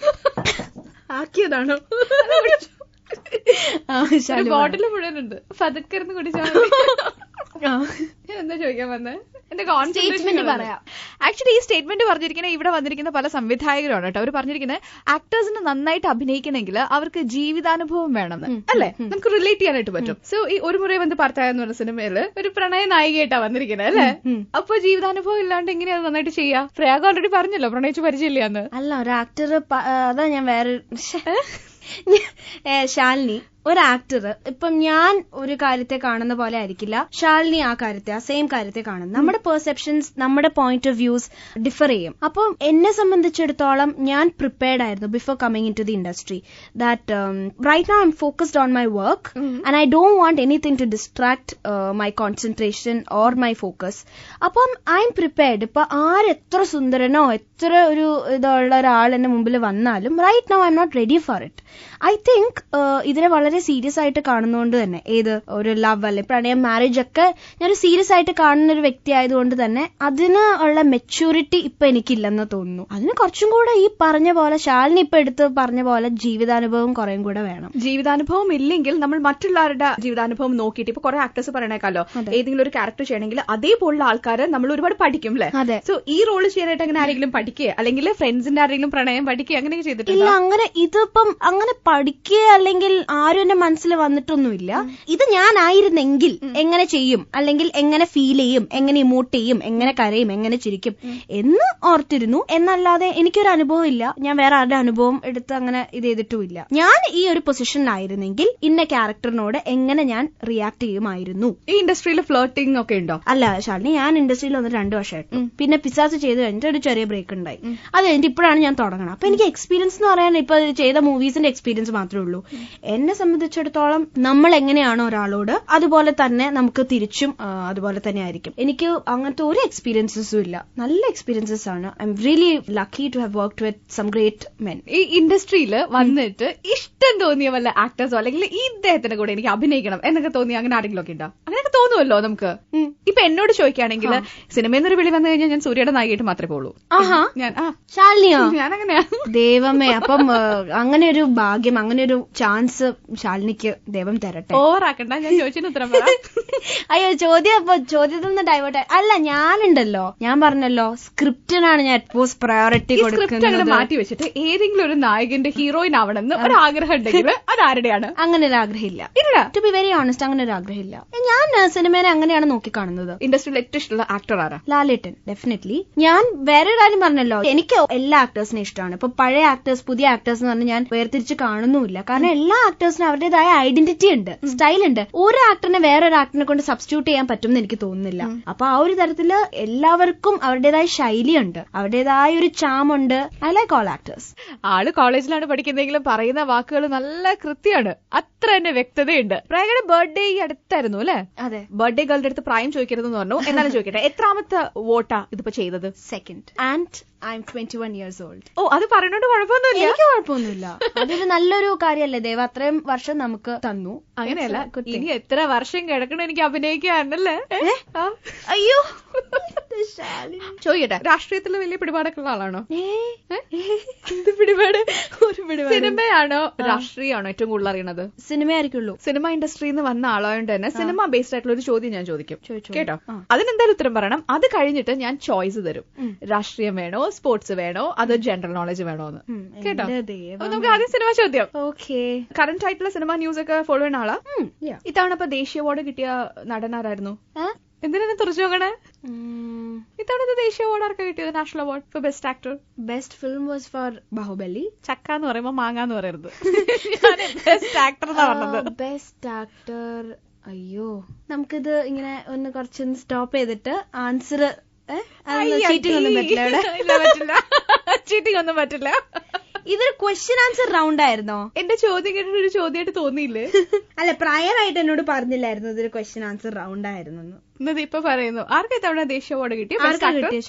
ആക്കിയതാണോ? ബോട്ടിൽ മുഴുവനുണ്ട്, പതുക്കിരുന്ന് കുടിച്ചാൽ ഞാൻ എന്താ ചോദിക്കാൻ വന്നേ? എന്റെ സ്റ്റേറ്റ്മെന്റ് പറയാം. ആക്ച്വലി ഈ സ്റ്റേറ്റ്മെന്റ് പറഞ്ഞിരിക്കുന്ന ഇവിടെ വന്നിരിക്കുന്ന പല സംവിധായകരാണ് കേട്ടോ. അവർ പറഞ്ഞിരിക്കുന്നത് ആക്ടേഴ്സിന് നന്നായിട്ട് അഭിനയിക്കണമെങ്കിൽ അവർക്ക് ജീവിതാനുഭവം വേണമെന്ന്, അല്ലെ? നമുക്ക് റിലേറ്റ് ചെയ്യാനായിട്ട് പറ്റും. സോ ഈ ഒരു മുறை വന്ന് പാർത്തായ എന്ന് പറഞ്ഞ സിനിമയില് ഒരു പ്രണയ നായികയായിട്ടാ വന്നിരിക്കുന്നത്, അല്ലെ? അപ്പൊ ജീവിതാനുഭവം ഇല്ലാണ്ട് എങ്ങനെയാ നന്നായിട്ട് ചെയ്യാ? പ്രയാഗ ഓൾറെഡി പറഞ്ഞല്ലോ പ്രണയിച്ച് പരിചയമില്ലാന്ന്. അല്ല, ഒരു ആക്ടർ അതാ ഞാൻ വേറെ ശാലിനി ഒരു ആക്ടർ ഇപ്പം ഞാൻ ഒരു കാര്യത്തെ കാണുന്ന പോലെ ആയിരിക്കില്ല ശാലിനി ആ സെയിം കാര്യത്തെ കാണുന്നത്. നമ്മുടെ പെർസെപ്ഷൻസ്, നമ്മുടെ പോയിന്റ് ഓഫ് വ്യൂസ് ഡിഫർ ചെയ്യും. അപ്പം എന്നെ സംബന്ധിച്ചിടത്തോളം ഞാൻ പ്രിപ്പയർഡ് ആയിരുന്നു before coming into the industry that right now I'm focused on my work and I don't want anything to distract my concentration or my focus. അപ്പം I'm prepared. ഇപ്പൊ ആരെത്ര സുന്ദരനോ എത്ര ഒരു ഇതുള്ള ഒരാൾ എന്റെ മുമ്പിൽ വന്നാലും right now I'm not ready for it. I think ഇതിനെ വളരെ സീരിയസ് ആയിട്ട് കാണുന്നതുകൊണ്ട് തന്നെ, ഏത് ഒരു ലവ് അല്ലെ പ്രണയം മാരേജ് ഒക്കെ ഞാൻ സീരിയസ് ആയിട്ട് കാണുന്ന ഒരു വ്യക്തി ആയതുകൊണ്ട് തന്നെ അതിന് ഉള്ള മെച്യൂരിറ്റി ഇപ്പൊ എനിക്കില്ലെന്ന് തോന്നുന്നു. അതിന് കുറച്ചും കൂടെ ഈ പറഞ്ഞ പോലെ ശാലിനി ഇപ്പൊ എടുത്ത് പറഞ്ഞ പോലെ ജീവിതാനുഭവം കുറേം കൂടെ വേണം. ജീവിതാനുഭവം ഇല്ലെങ്കിൽ നമ്മൾ മറ്റുള്ളവരുടെ ജീവിതാനുഭവം നോക്കിയിട്ട് ഇപ്പൊ കുറെ ആക്ടേഴ്സ് പറയണേക്കാലോ ഏതെങ്കിലും ഒരു ക്യാരക്ടർ ചെയ്യണമെങ്കിൽ അതേപോലുള്ള ആൾക്കാരെ നമ്മൾ ഒരുപാട് പഠിക്കും അല്ലെ? സോ ഈ റോള് ചെയ്യാനായിട്ട് അങ്ങനെ ആരെങ്കിലും പഠിക്കുക അല്ലെങ്കിൽ ഫ്രണ്ട്സിന്റെ ആരെങ്കിലും പ്രണയം പഠിക്കുക അങ്ങനെയൊക്കെ ചെയ്തിട്ടില്ല? അങ്ങനെ ഇതിപ്പം അങ്ങനെ പഠിക്കുക അല്ലെങ്കിൽ ആരും എന്റെ മനസ്സിൽ വന്നിട്ടൊന്നുമില്ല. ഇത് ഞാനായിരുന്നെങ്കിൽ എങ്ങനെ ചെയ്യും, അല്ലെങ്കിൽ എങ്ങനെ ഫീൽ ചെയ്യും, എങ്ങനെ ഇമോട്ട് ചെയ്യും, എങ്ങനെ കരയും, എങ്ങനെ ചിരിക്കും എന്ന് ഓർത്തിരുന്നു. എന്നല്ലാതെ എനിക്കൊരു അനുഭവം ഇല്ല. ഞാൻ വേറെ ആരുടെ അനുഭവം എടുത്ത് അങ്ങനെ ഇത് ചെയ്തിട്ടുമില്ല. ഞാൻ ഈ ഒരു പൊസിഷനിലായിരുന്നെങ്കിൽ ഇന്ന ക്യാരക്ടറിനോട് എങ്ങനെ ഞാൻ റിയാക്ട് ചെയ്യുമായിരുന്നു. ഈ ഇൻഡസ്ട്രിയിൽ ഫ്ലോട്ടിംഗ് ഒക്കെ ഉണ്ടോ? അല്ല ശാലിനി, ഞാൻ ഇൻഡസ്ട്രിയിൽ വന്നിട്ട് 2 വർഷമായിട്ടു. പിന്നെ പിസാസ് ചെയ്ത് കഴിഞ്ഞിട്ട് ഒരു ചെറിയ ബ്രേക്ക് ഉണ്ടായി. അത് കഴിഞ്ഞിട്ട് ഇപ്പോഴാണ് ഞാൻ തുടങ്ങണം. അപ്പൊ എനിക്ക് എക്സ്പീരിയൻസ് എന്ന് പറയാൻ ഇപ്പൊ ചെയ്ത മൂവീസിന്റെ എക്സ്പീരിയൻസ് മാത്രമേ ഉള്ളൂ. എന്നെ സംബന്ധിച്ചിടത്തോളം നമ്മൾ എങ്ങനെയാണോ ഒരാളോട് അതുപോലെ തന്നെ നമുക്ക് തിരിച്ചും അതുപോലെ തന്നെ ആയിരിക്കും. എനിക്ക് അങ്ങനത്തെ ഒരു എക്സ്പീരിയൻസസും ഇല്ല. നല്ല എക്സ്പീരിയൻസസ് ആണ്. I'm really lucky to have worked with some great men. ഈ ഇൻഡസ്ട്രിയിൽ വന്നിട്ട് ഇഷ്ടം തോന്നിയ വല്ല ആക്ടേഴ്സോ അല്ലെങ്കിൽ ഈ ഇദ്ദേഹത്തിന്റെ കൂടെ എനിക്ക് അഭിനയിക്കണം എന്നൊക്കെ തോന്നിയ അങ്ങനെ ആരെങ്കിലും ഒക്കെ ഉണ്ടോ? അങ്ങനെയൊക്കെ തോന്നുമല്ലോ നമുക്ക്. ഇപ്പൊ എന്നോട് ചോദിക്കുകയാണെങ്കിൽ സിനിമയിൽ നിന്നൊരു വിളി വന്നു കഴിഞ്ഞാൽ ഞാൻ സൂര്യയുടെ നായികയായിട്ട് മാത്രമേ പോകുള്ളൂ. ശാലിനിയോ? ഞാൻ അങ്ങനെയാ. ദൈവമേ, അപ്പം അങ്ങനെ ഒരു ഭാഗ്യം, അങ്ങനെ ഒരു ചാൻസ് ശാലിനിക്ക് ദൈവം തരട്ടെ. ഓവറാക്കണ്ട, ഞാൻ ചോദിച്ചതിന് ഉത്തരം പറ. അയ്യോ, ചോദ്യത്തിൽ നിന്ന് ഡൈവേർട്ട് അല്ല. ഞാനുണ്ടല്ലോ, ഞാൻ പറഞ്ഞല്ലോ സ്ക്രിപ്റ്റിനാണ് ഞാൻ എപ്പോഴും പ്രയോറിറ്റി കൊടുക്കുന്നത്. മാറ്റി വെച്ചിട്ട് ഏതെങ്കിലും ഒരു നായകന്റെ ഹീറോയിൻ ആവണമെന്ന് ഒരു ആഗ്രഹം ഉണ്ടെങ്കിൽ അത് ആരുടെയാണ്? അങ്ങനെ ഒരു ആഗ്രഹമില്ല. ഇല്ല, ടു ബി വെരി ഓണസ്റ്റ്, അങ്ങനെ ഒരു ആഗ്രഹമില്ല. ഞാൻ സിനിമേനെ അങ്ങനെയാണ് നോക്കിക്കാണുന്നത്. ഇൻഡസ്ട്രിയിൽ ഏറ്റവും ഇഷ്ടമുള്ള ആക്ടർ ആരാ? ലാലേട്ടൻ, ഡെഫിനറ്റ്ലി. ഞാൻ വേറെ കാര്യം പറഞ്ഞല്ലോ, എനിക്ക് എല്ലാ ആക്ടേഴ്സിനെ ഇഷ്ടമാണ്. ഇപ്പൊ പഴയ ആക്ടേഴ്സ്, പുതിയ ആക്ടേഴ്സ് എന്ന് പറഞ്ഞാൽ ഞാൻ വേർതിരിച്ച് കാണുന്നുമില്ല. കാരണം എല്ലാ ആക്ടേഴ്സിനും അവരുടേതായ ഐഡന്റിറ്റി ഉണ്ട്, സ്റ്റൈൽ ഉണ്ട്. ഒരു ആക്ടറിനെ വേറൊരു ആക്ടറിനെ കൊണ്ട് സബ്സ്റ്റിറ്റ്യൂട്ട് ചെയ്യാൻ പറ്റും എനിക്ക് തോന്നുന്നില്ല. അപ്പൊ ആ ഒരു തരത്തില് എല്ലാവർക്കും അവരുടേതായ ശൈലിയുണ്ട്, അവരുടേതായ ഒരു ചാമുണ്ട്. I like all actors. ആള് കോളേജിലാണ് പഠിക്കുന്നതെങ്കിലും പറയുന്ന വാക്കുകൾ നല്ല കൃത്യമാണ്, അത്ര തന്നെ വ്യക്തതയുണ്ട്. പ്രയാഗയുടെ ബർത്ത്ഡേ ഈ അടുത്തായിരുന്നു അല്ലെ? അതെ. ബർത്ത്ഡേ ഗേളുടെ അടുത്ത് പ്രായം ചോദിക്കരുതെന്ന് പറഞ്ഞു. എന്നാലും ചോദിക്കട്ടെ, എത്രാമത്തെ വോട്ടാ ഇതിപ്പോ ചെയ്തത്? Second. And I M 21 years old. ഓ, അത് പറഞ്ഞോണ്ട് കുഴപ്പമൊന്നുമില്ല. എനിക്ക് കുഴപ്പമൊന്നുമില്ല. അതൊരു നല്ലൊരു കാര്യമല്ലേ? ദൈവം അത്രയും വർഷം നമുക്ക് തന്നു. അങ്ങനെയല്ല, ഇനി എത്ര വർഷം കിടക്കണം എനിക്ക് അഭിനയിക്കാനല്ലേ? അയ്യോ ചോദിക്കട്ടെ, രാഷ്ട്രീയത്തിൽ വലിയ പിടിപാടൊക്കെ ഉള്ള ആളാണോ? എന്ത് പിടിപാട്? ഒരു പിടിപാട്. സിനിമയാണോ രാഷ്ട്രീയമാണോ ഏറ്റവും കൂടുതൽ അറിയണത്? സിനിമ ആയിരിക്കുള്ളൂ. സിനിമ ഇൻഡസ്ട്രിയിൽ നിന്ന് വന്ന ആളായോണ്ട് തന്നെ സിനിമ ബേസ്ഡ് ആയിട്ടുള്ള ഒരു ചോദ്യം ഞാൻ ചോദിക്കും. കേട്ടോ, ആ. അതിനെന്തായാലും ഉത്തരം പറയണം. അത് കഴിഞ്ഞിട്ട് ഞാൻ ചോയ്സ് തരും. രാഷ്ട്രീയം വേണോ, സ്പോർട്സ് വേണോ, അത് ജനറൽ നോളജ് വേണോ എന്ന്. കേട്ടോ, അപ്പൊ നമുക്ക് ആദ്യം സിനിമ ചോദ്യം. ഓക്കെ. കറന്റ് ആയിട്ടുള്ള സിനിമ ന്യൂസ് ഒക്കെ ഫോളോ ചെയ്യുന്ന ആളാ. ഇത്തവണ ഇപ്പൊ ദേശീയ അവാർഡ് കിട്ടിയ നടനാരായിരുന്നു? എന്തിനാ തുറച്ചു നോക്കണേ? ഇത്തവണത്തെ ദേശീയ അവാർഡ് ആർക്കാ കിട്ടിയത്? National award for best actor. Best film was for Baahubali. ചക്ക എന്ന് പറയുമ്പോ മാങ്ങ എന്ന് പറയരുത്. ബെസ്റ്റ് ആക്ടർ എന്നാ പറഞ്ഞത്. Best actor. അയ്യോ, നമുക്കിത് ഇങ്ങനെ ഒന്ന് കുറച്ചൊന്ന് സ്റ്റോപ്പ് ചെയ്തിട്ട് ആൻസർ. ചീറ്റിംഗ് ഒന്നും പറ്റില്ല. ചീറ്റിംഗ് ഒന്നും പറ്റില്ല. ഇതൊരു ക്വസ്റ്റ്യൻ ആൻസർ റൗണ്ട് ആയിരുന്നോ? എന്റെ ചോദ്യം കേട്ടിട്ട് ഒരു ചോദ്യമായിട്ട് തോന്നിയില്ലേ? അല്ല, പ്രയർ ആയിട്ട് എന്നോട് പറഞ്ഞില്ലായിരുന്നു ഇതൊരു ക്വസ്റ്റ്യൻ ആൻസർ റൗണ്ട് ആയിരുന്നു. എന്നത് ഇപ്പൊ പറയുന്നു. ആർക്കാ ഇത്തവണ ദേശീയ അവാർഡ് കിട്ടിയ?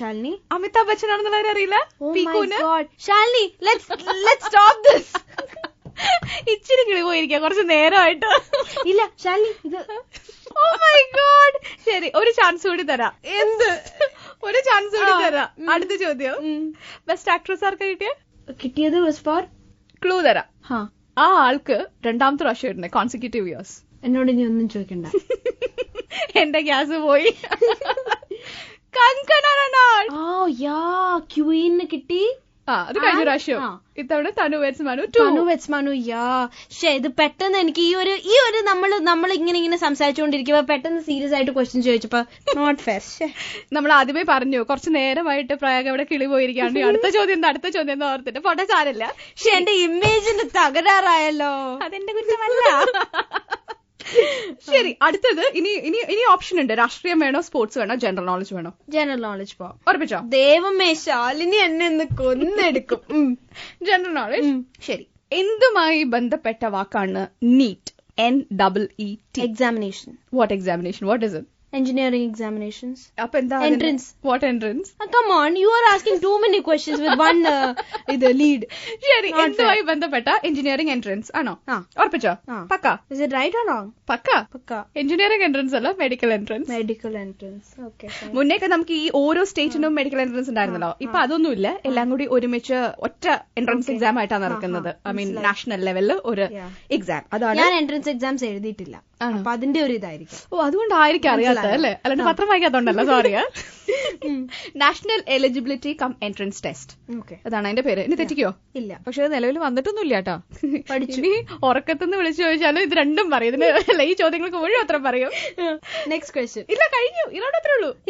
ശാലിനി. അമിതാഭ് ബച്ചൻ ആണെന്നുള്ളവരെ അറിയില്ല. Shalini, let's stop this. ഇച്ചിരി കിളി പോയിരിക്കാം കുറച്ച് നേരമായിട്ട്. ഇല്ല ശാലിനി, ഇത് ഓ മൈ ഗോഡ്. ശരി, ഒരു ചാൻസ് കൂടി തരാം. എന്ത്? ഒരു ചാൻസ് കൂടി തരാം. അടുത്ത ചോദ്യം, ബെസ്റ്റ് ആക്ട്രസ് ആർക്കാ കിട്ടിയത്? Was four. ക്ലൂ തരാം. ആ ആൾക്ക് രണ്ടാമത്തെ പ്രാവശ്യം വരുന്നത് കോൺസിക്യൂട്ടീവ് ഇയേഴ്സ്. എന്നോട് ഇനി ഒന്നും ചോദിക്കണ്ട. എന്റെ ഗ്യാസ് പോയി. കങ്കണ റണൌട്ട്. ക്യൂയിന് കിട്ടി. അത് കഴിഞ്ഞ പ്രാവശ്യം. ഇത്തവണ തനു വെറ്റ്സ്മാനു. ഇത് പെട്ടെന്ന് എനിക്ക് ഈ ഒരു നമ്മൾ ഇങ്ങനെ സംസാരിച്ചുകൊണ്ടിരിക്കുമ്പോ പെട്ടെന്ന് സീരിയസ് ആയിട്ട് ക്വസ്റ്റ്യൻ ചോദിച്ചപ്പോ നോട്ട് ഫെയർ. നമ്മൾ ആദ്യമേ പറഞ്ഞു കുറച്ച് നേരമായിട്ട് പ്രയാഗം ഇവിടെ കിളി പോയിരിക്കാണ്ട് അടുത്ത ചോദ്യം എന്ന് ഓർത്തിട്ട് പോട്ടെ, സാരമില്ല. പക്ഷെ എന്റെ ഇമേജിന് തകരാറായല്ലോ. അതെന്റെ കുറ്റമല്ല. ശരി, അടുത്തത് ഇനി ഓപ്ഷൻ ഉണ്ട്. രാഷ്ട്രീയം വേണോ, സ്പോർട്സ് വേണോ, ജനറൽ നോളജ് വേണോ? ജനറൽ നോളജ് പോ. ഉറപ്പിച്ചോ? ദൈവമേ, ശാലിനി എന്നെ ഒന്ന് കൊന്നെടുക്കും. General knowledge. ശരി, എന്തുമായി ബന്ധപ്പെട്ട വാക്കാണ് NEET? NEET. Examination. What examination? What is it? Engineering examinations. അപ്പൊ എന്താ entrance? What entrance? Come on, you are asking too many questions with one lead. ശരി, എന്തുമായി ബന്ധപ്പെട്ട എഞ്ചിനീയറിംഗ് എൻട്രൻസ് ആണോ? ഉറപ്പിച്ചോ? പക്ക. Is it right or wrong? പക്ക. Engineering entrance അല്ല, medical entrance. Medical entrance. Okay. മുന്നേക്ക് നമുക്ക് ഈ ഓരോ സ്റ്റേറ്റിനും മെഡിക്കൽ എൻട്രൻസ് ഉണ്ടായിരുന്നല്ലോ. ഇപ്പൊ അതൊന്നുമില്ല. എല്ലാം കൂടി ഒരുമിച്ച് ഒറ്റ എൻട്രൻസ് എക്സാം ആയിട്ടാണ് നടക്കുന്നത്. ഐ മീൻ നാഷണൽ ലെവലിൽ ഒരു എക്സാം. അതാണ്. ഞാൻ എൻട്രൻസ് എക്സാംസ് എഴുതിയിട്ടില്ല, അപ്പൊ അതിന്റെ ഒരു ഇതായിരിക്കും. ഓ, അതുകൊണ്ടായിരിക്കും അറിയാത്ത അല്ലേ? അല്ലാണ്ട് പത്രം വായിക്കാത്തോണ്ടല്ലോ. Sorry. National eligibility cum entrance test. അതാണ് അതിന്റെ പേര്. ഇനി തെറ്റിക്കോ? ഇല്ല. പക്ഷെ നിലവിൽ വന്നിട്ടൊന്നും ഇല്ല കേട്ടോ. ഇനി ഉറക്കത്തുനിന്ന് വിളിച്ചു ചോദിച്ചാലും ഇത് രണ്ടും പറയും. ഇതിന് ഈ ചോദ്യങ്ങൾക്ക് മുഴുവൻ ഉത്തരം പറയും. Next question. ഇല്ല, കഴിഞ്ഞു. ഇതിനോട്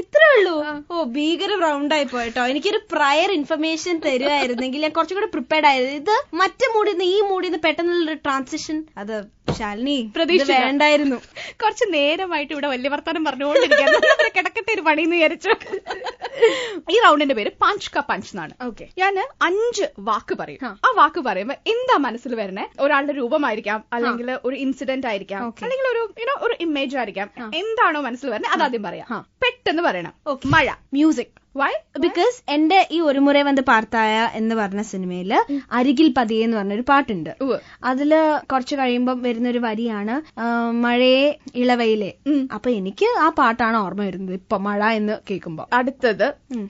ഇത്രേ ഉള്ളൂ. ഓ, ഭീകര റൗണ്ട് ആയി പോയിട്ടോ. എനിക്കൊരു പ്രയർ ഇൻഫർമേഷൻ തരുമായിരുന്നെങ്കിൽ ഞാൻ കുറച്ചും കൂടെ പ്രിപ്പയർഡ് ആയത്. ഇത് മറ്റേ മൂടിന്ന് ഈ മൂടിന്ന് പെട്ടെന്നുള്ള ട്രാൻസിഷൻ, അത് ശാലിനി പ്രതീക്ഷ വേണ്ടായിരുന്നു. കുറച്ച് നേരമായിട്ട് ഇവിടെ വലിയ വർത്താനം പറഞ്ഞുകൊണ്ടിരിക്കാൻ കിടക്കട്ടെ ഒരു പണിന്ന് വിചാരിച്ചു. ഈ റൗണ്ടിന്റെ പേര് പഞ്ച് ക പഞ്ച് എന്നാണ്. ഓക്കെ. ഞാൻ 5 വാക്ക് പറയും. ആ വാക്ക് പറയുമ്പോ എന്താ മനസ്സിൽ വരണേ? ഒരാളുടെ രൂപമായിരിക്കാം, അല്ലെങ്കിൽ ഒരു ഇൻസിഡന്റ് ആയിരിക്കാം, അല്ലെങ്കിൽ ഒരു ഇമേജ് ആയിരിക്കാം. എന്താണോ മനസ്സിൽ വരണേ അതാദ്യം പറയാം. പെട്ടെന്ന് പറയണം. മഴ. മ്യൂസിക്. വൈ? ബിക്കോസ് എന്റെ ഈ ഒരു മുறை വന്ന് പാർത്തായ എന്ന് പറഞ്ഞ സിനിമയില് അരികിൽ പതിയെ എന്ന് പറഞ്ഞൊരു പാട്ടുണ്ട്. അതില് കുറച്ച് കഴിയുമ്പം വരുന്നൊരു വരിയാണ് മഴയെ ഇളവയിലെ. അപ്പൊ എനിക്ക് ആ പാട്ടാണ് ഓർമ്മ വരുന്നത് ഇപ്പൊ മഴ എന്ന് കേൾക്കുമ്പോ. അടുത്തത്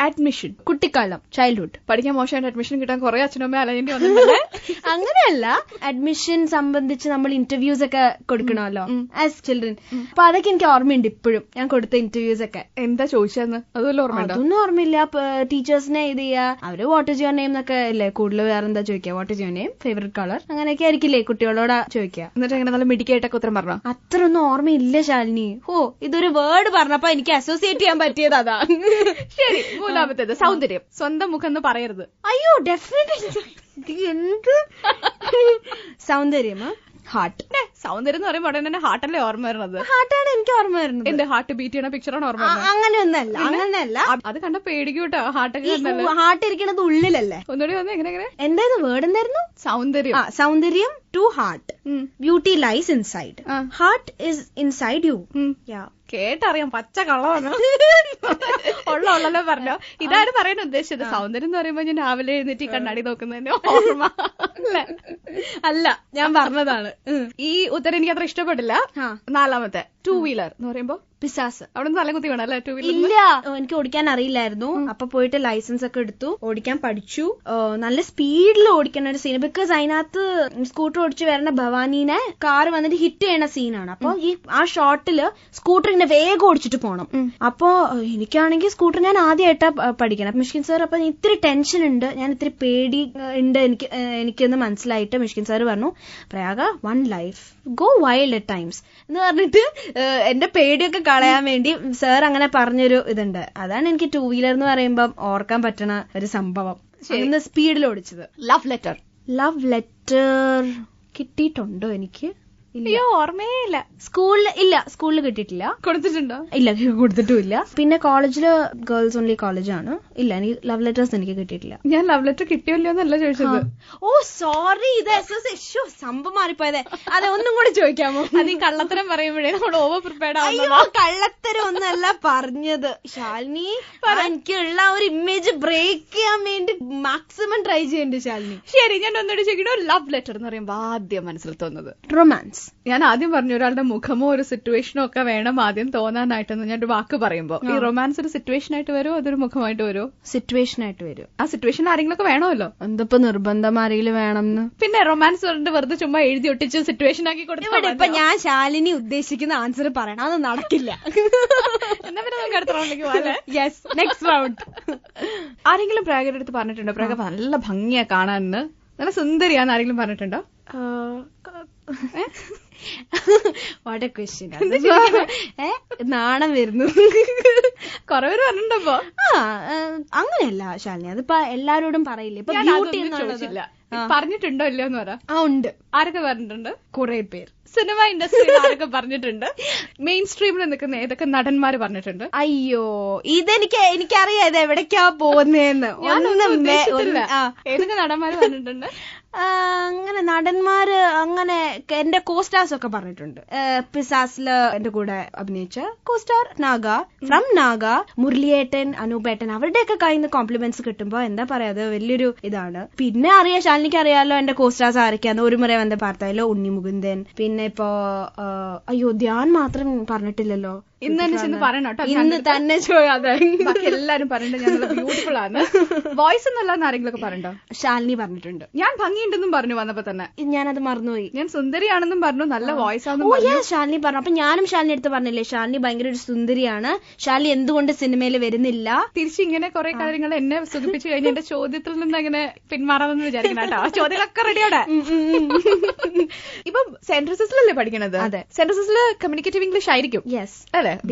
അഡ്മിഷൻ. കുട്ടിക്കാലം, ചൈൽഡ്ഹുഡ്. പഠിക്കാൻ മോശമായിട്ട് അഡ്മിഷൻ കിട്ടാൻ കുറെ അച്ഛനമ്മ അലയേണ്ടി വന്നിട്ടുണ്ട്. അങ്ങനെയല്ല, അഡ്മിഷൻ സംബന്ധിച്ച് നമ്മൾ ഇന്റർവ്യൂസ് ഒക്കെ കൊടുക്കണമല്ലോ ആസ് ചിൽഡ്രൻ. അപ്പൊ അതൊക്കെ എനിക്ക് ഓർമ്മയുണ്ട് ഇപ്പോഴും, ഞാൻ കൊടുത്ത ഇന്റർവ്യൂസ് ഒക്കെ. എന്താ ചോദിച്ചതെന്ന് അതൊന്നും ഓർമ്മയുണ്ടോ? അതൊന്നും ഓർമ്മയില്ല. ടീച്ചേഴ്സിനെ ഇത് ചെയ്യാ, അവര് വാട്ട് ഇസ് യുവർ നെയിം എന്നൊക്കെ അല്ലേ കൂടുതൽ. വേറെ എന്താ ചോദിക്കുക? What is your name, favourite colour, അങ്ങനെയൊക്കെ ആയിരിക്കില്ലേ കുട്ടികളോട് ചോദിക്കുക. എന്നിട്ട് എങ്ങനെ നല്ല മിടിക്കായിട്ടൊക്കെ ഉത്തരം പറഞ്ഞോ? അത്ര ഒന്നും ഓർമ്മയില്ല ശാലിനി. ഇതൊരു വേർഡ് പറഞ്ഞപ്പോ എനിക്ക് അസോസിയേറ്റ് ചെയ്യാൻ പറ്റിയത് അതാ. ശരി, മൂന്നാമത്തേത് സൗന്ദര്യം. സ്വന്തം മുഖം എന്ന് പറയരുത്. അയ്യോ, ഡെഫിനറ്റ്ലി. എന്ത് സൗന്ദര്യം? ഹാർട്ട്. സൗന്ദര്യം എന്ന് പറയുമ്പോൾ ഉടനെ തന്നെ ഹാർട്ടല്ലേ ഓർമ്മ വരുന്നത്? ഹാർട്ടാണ് എനിക്ക് ഓർമ്മ വരുന്നത്. എന്റെ ഹാർട്ട് ബീറ്റ് ചെയ്യണ പിക്ചറാണ് ഓർമ്മ വരുന്നത്. അങ്ങനെയല്ല. അത് കണ്ട പേടിക്കൂട്ടോ. ഹാർട്ടൊക്കെ ഹാർട്ട് ഇരിക്കണത് ഉള്ളിലല്ലേ? ഒന്നുകൂടി വന്ന് എങ്ങനെ? എന്തായിരുന്നു വേർഡ്? എന്തായിരുന്നു? സൗന്ദര്യം. സൗന്ദര്യം to heart. Beauty lies inside. Heart is inside you. കേട്ടറിയാം, പച്ച കള്ളമാണ്. ഉള്ളല്ലോ പറഞ്ഞോ. ഇതാണ് പറയാൻ ഉദ്ദേശിച്ചത്. സൗന്ദര്യം എന്ന് പറയുമ്പോ ഞാൻ രാവിലെ എഴുന്നേറ്റ് കണ്ണാടി നോക്കുന്നതിന്റെ ഓർമ്മ അല്ല, ഞാൻ പറഞ്ഞതാണ്. ഈ ഉത്തരം എനിക്ക് അത്ര ഇഷ്ടപ്പെട്ടില്ല. 4-മത്തെ 2 വീലർ എന്ന് പറയുമ്പോ പിസാസ്. അവിടെ നിന്ന് തലകുത്തി വേണം അല്ലെ? 2 വീലർ ഇല്ല, എനിക്ക് ഓടിക്കാൻ അറിയില്ലായിരുന്നു. അപ്പൊ പോയിട്ട് ലൈസൻസ് ഒക്കെ എടുത്തു, ഓടിക്കാൻ പഠിച്ചു. നല്ല സ്പീഡിൽ ഓടിക്കുന്ന ഒരു സീൻ. ബിക്കോസ് അതിനകത്ത് സ്കൂട്ടർ ഓടിച്ച് വരുന്ന ഭവാനീനെ കാറ് വന്നിട്ട് ഹിറ്റ് ചെയ്യണ സീനാണ്. അപ്പൊ ആ ഷോട്ടില് സ്കൂട്ടർ ഇങ്ങനെ വേഗം ഓടിച്ചിട്ട് പോണം. അപ്പൊ എനിക്കാണെങ്കിൽ സ്കൂട്ടർ ഞാൻ ആദ്യമായിട്ടാ പഠിക്കണം. മിഷ്കിൻ സാർ അപ്പൊ ഇത്തിരി ടെൻഷൻ ഉണ്ട്, ഞാൻ ഇത്തിരി പേടി ഉണ്ട് എനിക്കെന്ന് മനസ്സിലായിട്ട് മിഷ്കിൻ സാർ പറഞ്ഞു, Prayaga, 1 life, go wild at times എന്ന് പറഞ്ഞിട്ട് എന്റെ പേടിയൊക്കെ കളയാൻ വേണ്ടി സാർ അങ്ങനെ പറഞ്ഞൊരു ഇതുണ്ട്. അതാണ് എനിക്ക് 2 വീലർ എന്ന് പറയുമ്പം ഓർക്കാൻ പറ്റണ ഒരു സംഭവം. സ്പീഡിൽ ഓടിച്ചത്. ലവ് ലെറ്റർ കിട്ടിയിട്ടുണ്ടോ എനിക്ക്? അയ്യോ, ഓർമ്മയേ ഇല്ല. സ്കൂളിൽ കിട്ടിയിട്ടില്ല. കൊടുത്തിട്ടുണ്ടോ? ഇല്ല, കൊടുത്തിട്ടുമില്ല. പിന്നെ കോളേജില് ഗേൾസ് ഓൺലി കോളേജാണ്. ഇല്ല, എനിക്ക് ലവ് ലെറ്റേഴ്സ് എനിക്ക് കിട്ടിയിട്ടില്ല. ഞാൻ ലവ് ലെറ്റർ കിട്ടിയല്ലോ എന്നല്ല ചോദിച്ചത്. ഓ സോറി, ഇത് സംഭവം മാറിപ്പോയതേ. അതെ, ഒന്നും കൂടി ചോദിക്കാമോ? അത് ഈ കള്ളത്തരം പറയുമ്പോഴേ നമ്മൾ ഓവർ പ്രിപ്പയർഡ് ആവുന്നു. അയ്യോ, കള്ളത്തരം ഒന്നല്ല പറഞ്ഞത് ശാലിനി. എനിക്കുള്ള ഒരു ഇമേജ് ബ്രേക്ക് ചെയ്യാൻ വേണ്ടി മാക്സിമം ട്രൈ ചെയ്യണ്ട് ശാലിനി. ശരി, ഞാൻ ഒന്നുകൂടി ചോദിക്കണോ? ലവ് ലെറ്റർ എന്ന് പറയുമ്പോ ആദ്യം മനസ്സിൽ തോന്നുന്നത് റൊമാൻസ്. ഞാൻ ആദ്യം പറഞ്ഞു, ഒരാളുടെ മുഖമോ ഒരു സിറ്റുവേഷനോ ഒക്കെ വേണം ആദ്യം തോന്നാനായിട്ടെന്ന് ഞാൻ ഒരു വാക്ക് പറയുമ്പോ. ഈ റൊമാൻസ് ഒരു സിറ്റുവേഷൻ ആയിട്ട് വരുമോ, അതൊരു മുഖമായിട്ട് വരുമോ? സിറ്റുവേഷൻ ആയിട്ട് വരും. ആ സിറ്റുവേഷൻ ആരെങ്കിലും ഒക്കെ വേണമല്ലോ. എന്തപ്പോ നിർബന്ധം ആരെങ്കിലും വേണമെന്ന്? പിന്നെ റൊമാൻസ് പറഞ്ഞിട്ട് വെറുതെ ചുമ്മാ എഴുതി ഒട്ടിച്ച് സിറ്റുവേഷൻ ആക്കി കൊടുത്തു. ഇപ്പൊ ഞാൻ ശാലിനി ഉദ്ദേശിക്കുന്ന ആൻസർ പറയണം, അത് നടക്കില്ല. എന്നാ പിന്നെ നമുക്ക് അടുത്ത റൗണ്ടിലേക്ക് പോകാം. Yes, next round. ആരെങ്കിലും പ്രയാഗയുടെ അടുത്ത് പറഞ്ഞിട്ടുണ്ടോ, പ്രയാഗ നല്ല ഭംഗിയാ കാണാനെന്ന്, നല്ല സുന്ദരിയാന്ന് ആരെങ്കിലും പറഞ്ഞിട്ടുണ്ടോ? What A question. നാണം വരുന്നു. കൊറേ പേര് പറഞ്ഞിട്ടുണ്ടോ? അങ്ങനെയല്ല ശാലിനി, അതിപ്പോ എല്ലാരോടും പറയില്ലേ. ഇപ്പൊ ചോദിച്ചില്ല, പറഞ്ഞിട്ടുണ്ടോ ഇല്ലയോ എന്ന് പറ. ഉണ്ട്. ആരൊക്കെ പറഞ്ഞിട്ടുണ്ട്? കുറെ പേർ. സിനിമ ഇൻഡസ്ട്രിയിൽ ആരൊക്കെ പറഞ്ഞിട്ടുണ്ട്? മെയിൻ സ്ട്രീമിൽ നിൽക്കുന്ന ഏതൊക്കെ നടന്മാര് പറഞ്ഞിട്ടുണ്ട്? അയ്യോ, എനിക്കറിയാം ഇത് എവിടേക്കാ പോകുന്നേന്ന്. ഏതൊക്കെ നടന്മാര് പറഞ്ഞിട്ടുണ്ട്? അങ്ങനെ നടന്മാര് അങ്ങനെ എന്റെ കോസ്റ്റാർസ് ഒക്കെ പറഞ്ഞിട്ടുണ്ട്. പിസാസില് എന്റെ കൂടെ അഭിനയിച്ച കോസ്റ്റാർ നാഗ, ഫ്രം നാഗ, മുരളിയേട്ടൻ, അനൂപേട്ടൻ, അവരുടെയൊക്കെ കയ്യിൽ നിന്ന് കോംപ്ലിമെന്റ്സ് കിട്ടുമ്പോ എന്താ പറയാ, അത് വലിയൊരു ഇതാണ്. പിന്നെ അറിയാം, ശാലിനിക്ക് അറിയാലോ എന്റെ കോസ്റ്റാർസ് ആരൊക്കെയാന്ന്. ഒരു മുறை വന്ന പാർത്തായാലോ ഉണ്ണി മുകുന്ദൻ, പിന്നെ ഇപ്പോ അയ്യോ ധ്യാൻ മാത്രം പറഞ്ഞിട്ടില്ലല്ലോ. ഇന്ന് തന്നെ ചെന്ന് പറയണം കേട്ടോ. ഇന്ന് തന്നെ ചോദിക്കാതെ ബാക്കി എല്ലാരും പറഞ്ഞിട്ട് ഞാൻ ബ്യൂട്ടിഫുൾ ആണ്. വോയിസ് എന്നല്ലാന്ന് ആരെങ്കിലും ഒക്കെ പറഞ്ഞോ? ശാലിനി പറഞ്ഞിട്ടുണ്ട്. ഞാൻ ഭംഗിയുണ്ടെന്നും പറഞ്ഞു വന്നപ്പോ തന്നെ. ഞാനത് മറന്നുപോയി. ഞാൻ സുന്ദരിയാണെന്നും പറഞ്ഞു, നല്ല വോയിസ് ആണെന്നും. ശാലിനി പറഞ്ഞു. അപ്പൊ ഞാനും ശാലിനി അടുത്ത് പറഞ്ഞില്ലേ, ശാലിനി ഭയങ്കര ഒരു സുന്ദരിയാണ്, ശാലിനി എന്തുകൊണ്ട് സിനിമയിൽ വരുന്നില്ല. തിരിച്ച് ഇങ്ങനെ കുറെ കാര്യങ്ങൾ എന്നെ സുഖിപ്പിച്ചു കഴിഞ്ഞ എന്റെ ചോദ്യത്തിൽ നിന്ന് അങ്ങനെ പിന്മാറാമെന്ന് വിചാരിക്കണം കേട്ടോ. ചോദ്യങ്ങളൊക്കെ റെഡിയോടെ. ഇപ്പം സെന്റ് ജോസഫിലല്ലേ പഠിക്കണത്? അതെ, സെന്റ് ജോസഫില് കമ്മ്യൂണിക്കേറ്റീവ് ഇംഗ്ലീഷ് ആയിരിക്കും. യെസ് അല്ലെ?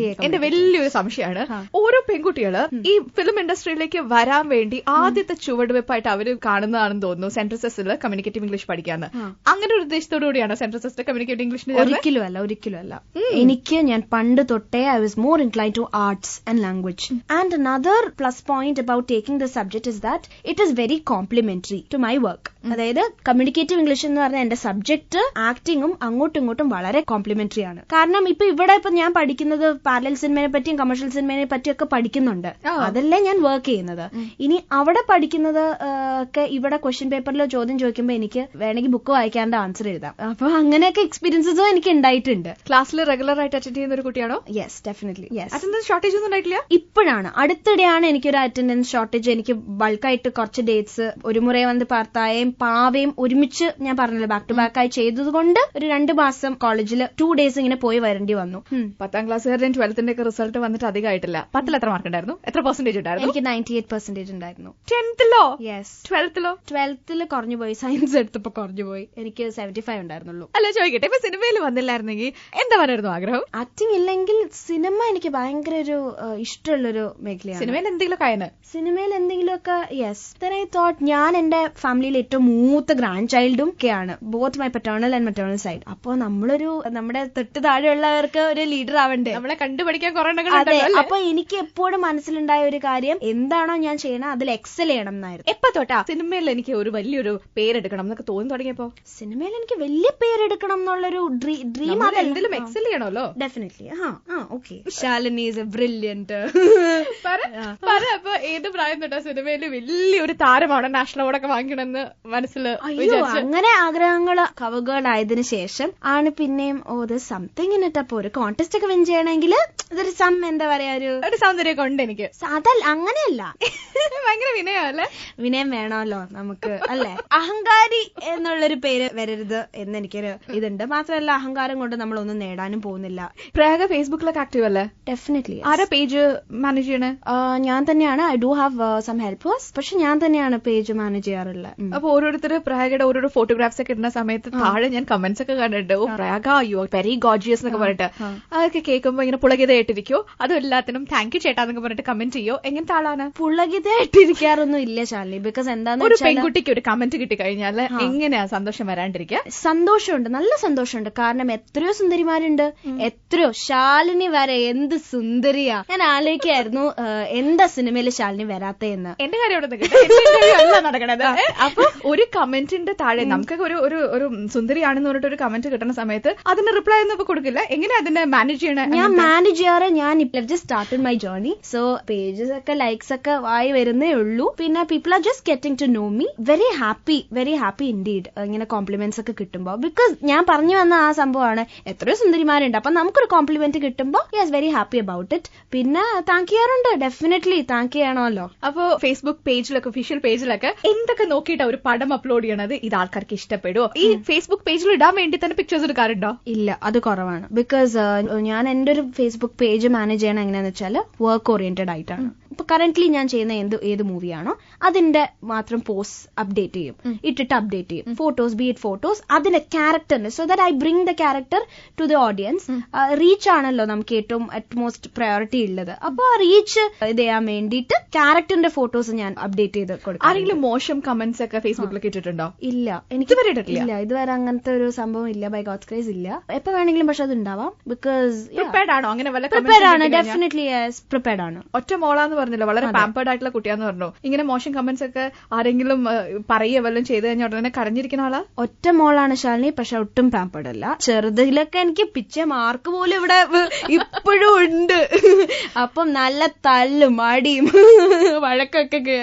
എന്റെ വലിയൊരു സംശയമാണ്, ഓരോ പെൺകുട്ടികള് ഈ ഫിലിം ഇൻഡസ്ട്രിയിലേക്ക് വരാൻ വേണ്ടി ആദ്യത്തെ ചുവടുവെപ്പായിട്ട് അവര് കാണുന്നതാണെന്ന് തോന്നുന്നു സെന്റ് ജോസഫില് കമ്മ്യൂണിക്കേറ്റീവ് ഇംഗ്ലീഷ് പഠിക്കാന്ന്. അങ്ങനെ ഒരു ഉദ്ദേശത്തോടു കൂടിയാണ് സെന്റ് ജോസഫില് കമ്മ്യൂണിക്കേറ്റീവ് ഇംഗ്ലീഷിന്? ഒരിക്കലും അല്ല. ഞാൻ പണ്ട് തൊട്ടേ I was more inclined to arts and language. And another plus point about taking the subject is that it is very complementary to my work. അതായത് കമ്മ്യൂണിക്കേറ്റീവ് ഇംഗ്ലീഷ് എന്ന് പറഞ്ഞ എന്റെ സബ്ജക്ട് ആക്ടിങ്ങും അങ്ങോട്ടും ഇങ്ങോട്ടും വളരെ കോംപ്ലിമെന്ററി ആണ്. കാരണം ഇവിടെ ഞാൻ പഠിക്കുന്നത് പാരലൽ സിനിമയെ പറ്റിയും കമേഴ്ഷ്യൽ സിനിമയെ പറ്റിയൊക്കെ പഠിക്കുന്നുണ്ട്. അതല്ലേ ഞാൻ വർക്ക് ചെയ്യുന്നത്. ഇനി അവിടെ പഠിക്കുന്നത് ഒക്കെ ഇവിടെ ക്വസ്റ്റ്യൻ പേപ്പറിലോ ചോദ്യം ചോദിക്കുമ്പോൾ എനിക്ക് വേണമെങ്കിൽ ബുക്ക് വായിക്കാണ്ട് ആൻസർ എഴുതാം. അപ്പൊ അങ്ങനെയൊക്കെ എക്സ്പീരിയൻസസും എനിക്ക് ഉണ്ടായിട്ടുണ്ട്. ക്ലാസ്സിൽ റെഗുലർ ആയിട്ട് അറ്റൻഡ് ചെയ്യുന്ന ഒരു കുട്ടിയാണോ? Yes, definitely. അറ്റൻഡൻസ് ഷോർട്ടേജ് ഒന്നും ഉണ്ടായിട്ടില്ല. ഇപ്പോഴാണ്, അടുത്തിടെയാണ് എനിക്കൊരു അറ്റൻഡൻസ് ഷോർട്ടേജ്. എനിക്ക് ബൾക്കായിട്ട് കുറച്ച് ഡേറ്റ്സ് ഒരു മുறை വന്ന് പാർത്തായേയും പാവയും ഒരുമിച്ച് ഞാൻ പറഞ്ഞല്ലോ ബാക്ക് ടു ബാക്ക് ആയി ചെയ്തതുകൊണ്ട് ഒരു 2 മാസം കോളേജിൽ 2 days ഇങ്ങനെ പോയി വരേണ്ടി വന്നു. 10ാം ക്ലാസ്സുകാരുടെയും 12ന്റെ ഒക്കെ റിസൾട്ട് വന്നിട്ട് അധികമായിട്ടില്ല. 10ൽ എത്ര മാർക്ക് ഉണ്ടായിരുന്നു? എത്ര പെർസെന്റേജ് ഉണ്ടായിരുന്നു? എനിക്ക് 98% ഉണ്ടായിരുന്നു. 10th-ലോ? യെസ്. 12th-ലോ? 12th കുറഞ്ഞു പോയി, സയൻസ് എടുത്തപ്പോ കുറഞ്ഞു പോയി. എനിക്ക് 75 ഉണ്ടായിരുന്നുള്ളൂ. അല്ല ചോദിക്കട്ടെ, ഇപ്പൊ സിനിമയിൽ വന്നില്ലായിരുന്നെങ്കിൽ എന്താ പറയായിരുന്നു ആഗ്രഹം? ആക്ടിങ് ഇല്ലെങ്കിൽ സിനിമ എനിക്ക് ഭയങ്കര ഒരു ഇഷ്ടമുള്ളൊരു മേഖലയാണ്. സിനിമയിൽ എന്തെങ്കിലുമൊക്കെ യെസ്. ദെൻ ഐ തോട്ട് ഞാൻ എന്റെ ഫാമിലിയിൽ ഏറ്റവും മൂത്ത ഗ്രാൻഡ് ചൈൽഡും ഒക്കെയാണ്, both my പറ്റേണൽ and maternal side. അപ്പൊ നമ്മുടെ തൊട്ട് താഴെയുള്ളവർക്ക് ഒരു ലീഡർ ആവണ്ടേ, നമ്മളെ കണ്ടുപഠിക്കാൻ കുറെ. അതെ, അപ്പൊ എനിക്ക് എപ്പോഴും മനസ്സിലുണ്ടായ ഒരു കാര്യം എന്താണോ ഞാൻ ചെയ്യണം അതിൽ എക്സൽ ചെയ്യണം എന്നായിരുന്നു. എപ്പോ തൊട്ടാ സിനിമയിൽ എനിക്ക് ഒരു വലിയൊരു പേരെടുക്കണം എന്നൊക്കെ തോന്നി തുടങ്ങിയപ്പോ? സിനിമയിൽ എനിക്ക് വലിയ പേരെടുക്കണം എന്നുള്ളൊരു ഡ്രീം. എന്തെങ്കിലും എക്സൽ ചെയ്യണമല്ലോ. Definitely. Okay. Shalini is A brilliant. അപ്പൊ ഏത് പ്രായം തൊട്ടാ സിനിമയിൽ വലിയൊരു താരമാണ്, നാഷണൽ അവാർഡൊക്കെ വാങ്ങിക്കണമെന്ന് മനസ്സിൽ? അങ്ങനെ ആഗ്രഹങ്ങൾ കവകളായതിനു ശേഷം ആണ് പിന്നെയും സംതിങ് ഇൻ ഇറ്റ്. അപ്പൊ ഒരു കോൺടെസ്റ്റ് ഒക്കെ വിൻ ചെയ്യണമെങ്കിൽ അല്ലെങ്കിൽ ഇതൊരു എന്താ പറയാ ഒരു സൗന്ദര്യമൊക്കെ ഉണ്ട് എനിക്ക്. അതല്ല, അങ്ങനെയല്ല. ഭയങ്കര വിനയമല്ലേ? വിനയം വേണമല്ലോ നമുക്ക്, അല്ലെ? അഹങ്കാരി എന്നുള്ളൊരു പേര് വരരുത് എന്ന് എനിക്കൊരു ഇതുണ്ട്. മാത്രമല്ല അഹങ്കാരം കൊണ്ട് നമ്മളൊന്നും നേടാനും പോകുന്നില്ല. പ്രയാഗ ഫേസ്ബുക്കിലൊക്കെ ആക്റ്റീവ് അല്ലേ? ഡെഫിനറ്റ്ലി. ആരാ പേജ് മാനേജ് ചെയ്യണേ? ഞാൻ തന്നെയാണ്. I do have some helpers, പക്ഷെ ഞാൻ തന്നെയാണ് പേജ് മാനേജ് ചെയ്യാറുള്ളത്. അപ്പൊ ഓരോരുത്തർ പ്രയാഗയുടെ ഓരോരോ ഫോട്ടോഗ്രാഫ്സ് ഒക്കെ ഇടുന്ന സമയത്ത് താഴെ ഞാൻ കമന്റ്സ് ഒക്കെ കണ്ടിട്ടുണ്ട്. Oh Prayaga, you are very gorgeous എന്നൊക്കെ പറഞ്ഞിട്ട്. അതൊക്കെ കേൾക്കുമ്പോ ഇങ്ങനെ പുളകിതയായിട്ടിരിക്കോ, അതും എല്ലാത്തിനും താങ്ക് യു ചേട്ടാന്നൊക്കെ പറഞ്ഞിട്ട് കമന്റ് ചെയ്യോ? എങ്ങനത്തെ ആളാണ്? പുളകിതയായിട്ടിരിക്കാറൊന്നും ഇല്ല ശാലിനി. ബിക്കോസ് എന്താന്ന് ഒരു പെൺകുട്ടിക്ക് ഒരു കമന്റ് കിട്ടി കഴിഞ്ഞാൽ എങ്ങനെയാ സന്തോഷം വരാണ്ടിരിക്കുക? സന്തോഷമുണ്ട്, നല്ല സന്തോഷമുണ്ട്. കാരണം എത്രയോ സുന്ദരിമാരുണ്ട്, എത്രയോ. ശാലിനി വരെ എന്ത് സുന്ദരിയാ. ഞാൻ ആലോചിക്കായിരുന്നു എന്താ സിനിമയിൽ ശാലിനി വരാത്തേന്ന്. എന്റെ കാര്യം നടക്കണത്. അപ്പൊ ഒരു കമന്റിന്റെ താഴെ നമുക്കൊക്കെ ഒരു സുന്ദരിയാണെന്ന് പറഞ്ഞിട്ട് ഒരു കമന്റ് കിട്ടുന്ന സമയത്ത് അതിന് റിപ്ലൈ ഒന്നും ഇപ്പൊ കൊടുക്കില്ല. എങ്ങനെയാ അതിനെ മാനേജ് ചെയ്യണേ? ഞാൻ മാനേജ് ചെയ്യാറ്. ഞാൻ just started my journey. So pages ഒക്കെ ലൈക്സ് ഒക്കെ ആയി വരുന്നേ ഉള്ളൂ. പിന്നെ people are just getting to know me. Very happy indeed ഇങ്ങനെ കോംപ്ലിമെന്റ്സ് ഒക്കെ കിട്ടുമ്പോ. ബിക്കോസ് ഞാൻ പറഞ്ഞു വന്ന ആ സംഭവമാണ്, എത്രയോ സുന്ദരിമാരുണ്ട്, അപ്പൊ നമുക്കൊരു കോംപ്ലിമെന്റ് കിട്ടുമ്പോ yes very happy about it. പിന്നെ താങ്ക് ചെയ്യാറുണ്ട്, ഡെഫിനറ്റ്ലി താങ്ക് ചെയ്യണമല്ലോ. അപ്പൊ ഫേസ്ബുക്ക് പേജിലൊക്കെ, ഒഫീഷ്യൽ പേജിലൊക്കെ എന്തൊക്കെ നോക്കിയിട്ടാ ഒരു പടം അപ്ലോഡ് ചെയ്യണത്? ഇത് ആൾക്കാർക്ക് ഇഷ്ടപ്പെടുമോ? ഈ ഫേസ്ബുക്ക് പേജിൽ ഇടാൻ വേണ്ടി തന്നെ പിക്ചേഴ്സ് എടുക്കാറുണ്ടോ? ഇല്ല, അത് കുറവാണ്. ബിക്കോസ് ഞാൻ എന്റെ ഒരു ഫേസ്ബുക്ക് പേജ് മാനേജ് ചെയ്യണം എങ്ങനെയാന്ന് വെച്ചാൽ വർക്ക് ഓറിയന്റഡ് ആയിട്ടാണ്. ഇപ്പൊ കറന്റ്ലി ഞാൻ ചെയ്യുന്ന ഏത് മൂവിയാണോ അതിന്റെ മാത്രം പോസ്റ്റ് അപ്ഡേറ്റ് ചെയ്യും, ഇട്ടിട്ട് അപ്ഡേറ്റ് ചെയ്യും. ഫോട്ടോസ്, ബി ഇറ്റ് ഫോട്ടോസ്, അതിന്റെ ക്യാരക്ടറിന്, so that I bring the character to the audience. Reach ആണല്ലോ നമുക്ക് ഏറ്റവും അറ്റ്മോസ്റ്റ് പ്രയോറിറ്റി ഉള്ളത്. അപ്പൊ ആ റീച്ച് ഇത് ചെയ്യാൻ വേണ്ടിയിട്ട് ക്യാരക്ടറിന്റെ ഫോട്ടോസ് ഞാൻ അപ്ഡേറ്റ് ചെയ്ത് കൊടുക്കും. ആരെങ്കിലും മോശം കമന്റ്സ് ഒക്കെ ഫേസ്ബുക്കിലേക്ക് ഇട്ടിട്ടുണ്ടോ? ഇല്ല, എനിക്ക് ഇതുവരെ അങ്ങനത്തെ ഒരു സംഭവം ഇല്ല. ബൈ ഗോഡ്സ് ഗ്രേസ് ഇല്ല. എപ്പോ വേണമെങ്കിലും പക്ഷെ അത് ഉണ്ടാവാം. ബിക്കോസ് പ്രിപ്പയർഡ് ആണോ? അങ്ങനെ പ്രിപ്പയർഡ് ആണ്, ഡെഫിനറ്റ്ലി പ്രിപ്പയർഡ് ആണ്. ഒറ്റ മോളാന്ന് പറഞ്ഞല്ലോ, വളരെ പാമ്പേർഡ് ആയിട്ടുള്ള കുട്ടിയാന്ന് പറഞ്ഞു. ഇങ്ങനെ മോശം കമന്റ്സ് ഒക്കെ ആരെങ്കിലും പറയുക വല്ലതും ചെയ്ത് കഴിഞ്ഞാൽ ഉടനെ കരഞ്ഞിരിക്കുന്ന ആളാ? ഒറ്റ മോളാണ് ശാലിനി, പക്ഷെ ഒട്ടും പാമ്പേർഡ് അല്ല. ചെറുതിലൊക്കെ എനിക്ക് പിച്ച മാർക്ക് പോലും ഇവിടെ ഇപ്പോഴും ഉണ്ട്. അപ്പം നല്ല തല്ലും അടിയും വഴക്കൊക്കെ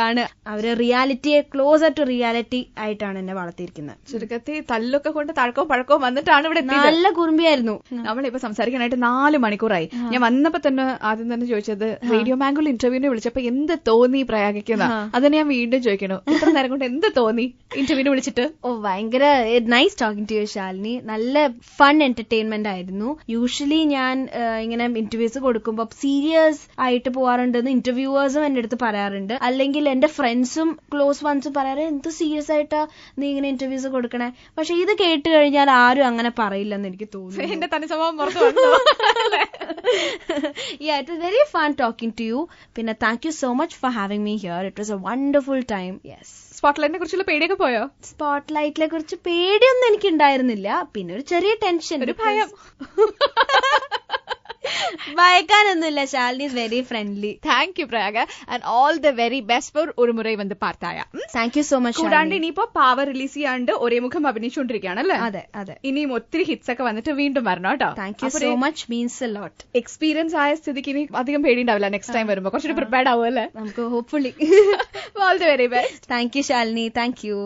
ആണ്. അവര് റിയാലിറ്റിയെ ക്ലോസർ ടു റിയാലിറ്റി ആയിട്ടാണ് എന്നെ വളർത്തിയിരിക്കുന്നത്. ചുരുക്കത്തിൽ തല്ലൊക്കെ കൊണ്ട് തഴക്കവും പഴക്കവും വന്നിട്ടാണ് ഇവിടെ നല്ല കുറുമ്പിയായിരുന്നു. നമ്മളിപ്പോ സംസാരിക്കാനായിട്ട് 4 മണിക്കൂറായി. ഞാൻ വന്നപ്പോ തന്നെ ആദ്യം തന്നെ ചോദിച്ചത് റേഡിയോ മാംഗോയിൽ ഇന്റർവ്യൂവിന് വിളിച്ചപ്പോ എന്ത് തോന്നി പ്രയാഗിക്കുന്ന? അതിനെ ഞാൻ വീണ്ടും ചോദിക്കണു, ഇത്ര നേരം കൊണ്ട് എന്ത് തോന്നി ഇന്റർവ്യൂവിന് വിളിച്ചിട്ട്? ഭയങ്കര nice talking to you Shalini. നല്ല ഫൺ എന്റർടൈൻമെന്റ് ആയിരുന്നു. യൂഷ്വലി ഞാൻ ഇങ്ങനെ ഇന്റർവ്യൂസ് കൊടുക്കുമ്പോ സീരിയസ് ആയിട്ട് പോവാറുണ്ടെന്ന് ഇന്റർവ്യൂവേഴ്സും എന്റെ അടുത്ത് പറയാറുണ്ട്. അല്ലെങ്കിൽ എന്റെ ഫ്രണ്ട്സും ക്ലോസ് വൺസും പറയാറ്, എന്ത് സീരിയസ് ആയിട്ടാ നീ ഇങ്ങനെ ഇന്റർവ്യൂസ് കൊടുക്കണേ. പക്ഷെ ഇത് കേട്ട് കഴിഞ്ഞാൽ ആരും അങ്ങനെ പറയില്ലെന്ന് എനിക്ക് തോന്നുന്നു. എന്റെ തന്നെ സ്വഭാവം Yeah, it was very fun talking to you. പിന്നെ thank you so much for having me here. It was a wonderful time. Yes. സ്പോട്ട്ലൈറ്റിനെ കുറിച്ചുള്ള പേടിയൊക്കെ പോയോ? സ്പോട്ട്ലൈറ്റിനെ കുറിച്ച് പേടിയൊന്നും എനിക്ക് ഉണ്ടായിരുന്നില്ല. പിന്നെ ഒരു ചെറിയ ടെൻഷൻ, ഒരു ഭയം. ഭയക്കാനൊന്നുമില്ല. Shalini is very friendly. Thank you Prayaga, and all the very best for ഒരു മുறை വന്ന് പാർത്തായ. Thank you so much. കൂടാണ്ട് ഇനിയിപ്പോ പാവർ റിലീസ് ചെയ്യാണ്ട് ഒരേ മുഖം അഭിനയിച്ചുകൊണ്ടിരിക്കുകയാണല്ലേ? അതെ അതെ. ഇനിയും ഒത്തിരി ഹിറ്റ്സ് ഒക്കെ വന്നിട്ട് വീണ്ടും വരണം കേട്ടോ. Thank you so much, means a lot. Experience ആയ സ്ഥിതിക്ക് ഇനി അധികം പേടിയുണ്ടാവില്ല. നെക്സ്റ്റ് ടൈം വരുമ്പോ കുറച്ചുകൂടി പ്രിപ്പയർഡ് ആവുമല്ലേ? നമുക്ക് hopefully. All the very best. Thank you Shalini. Thank you.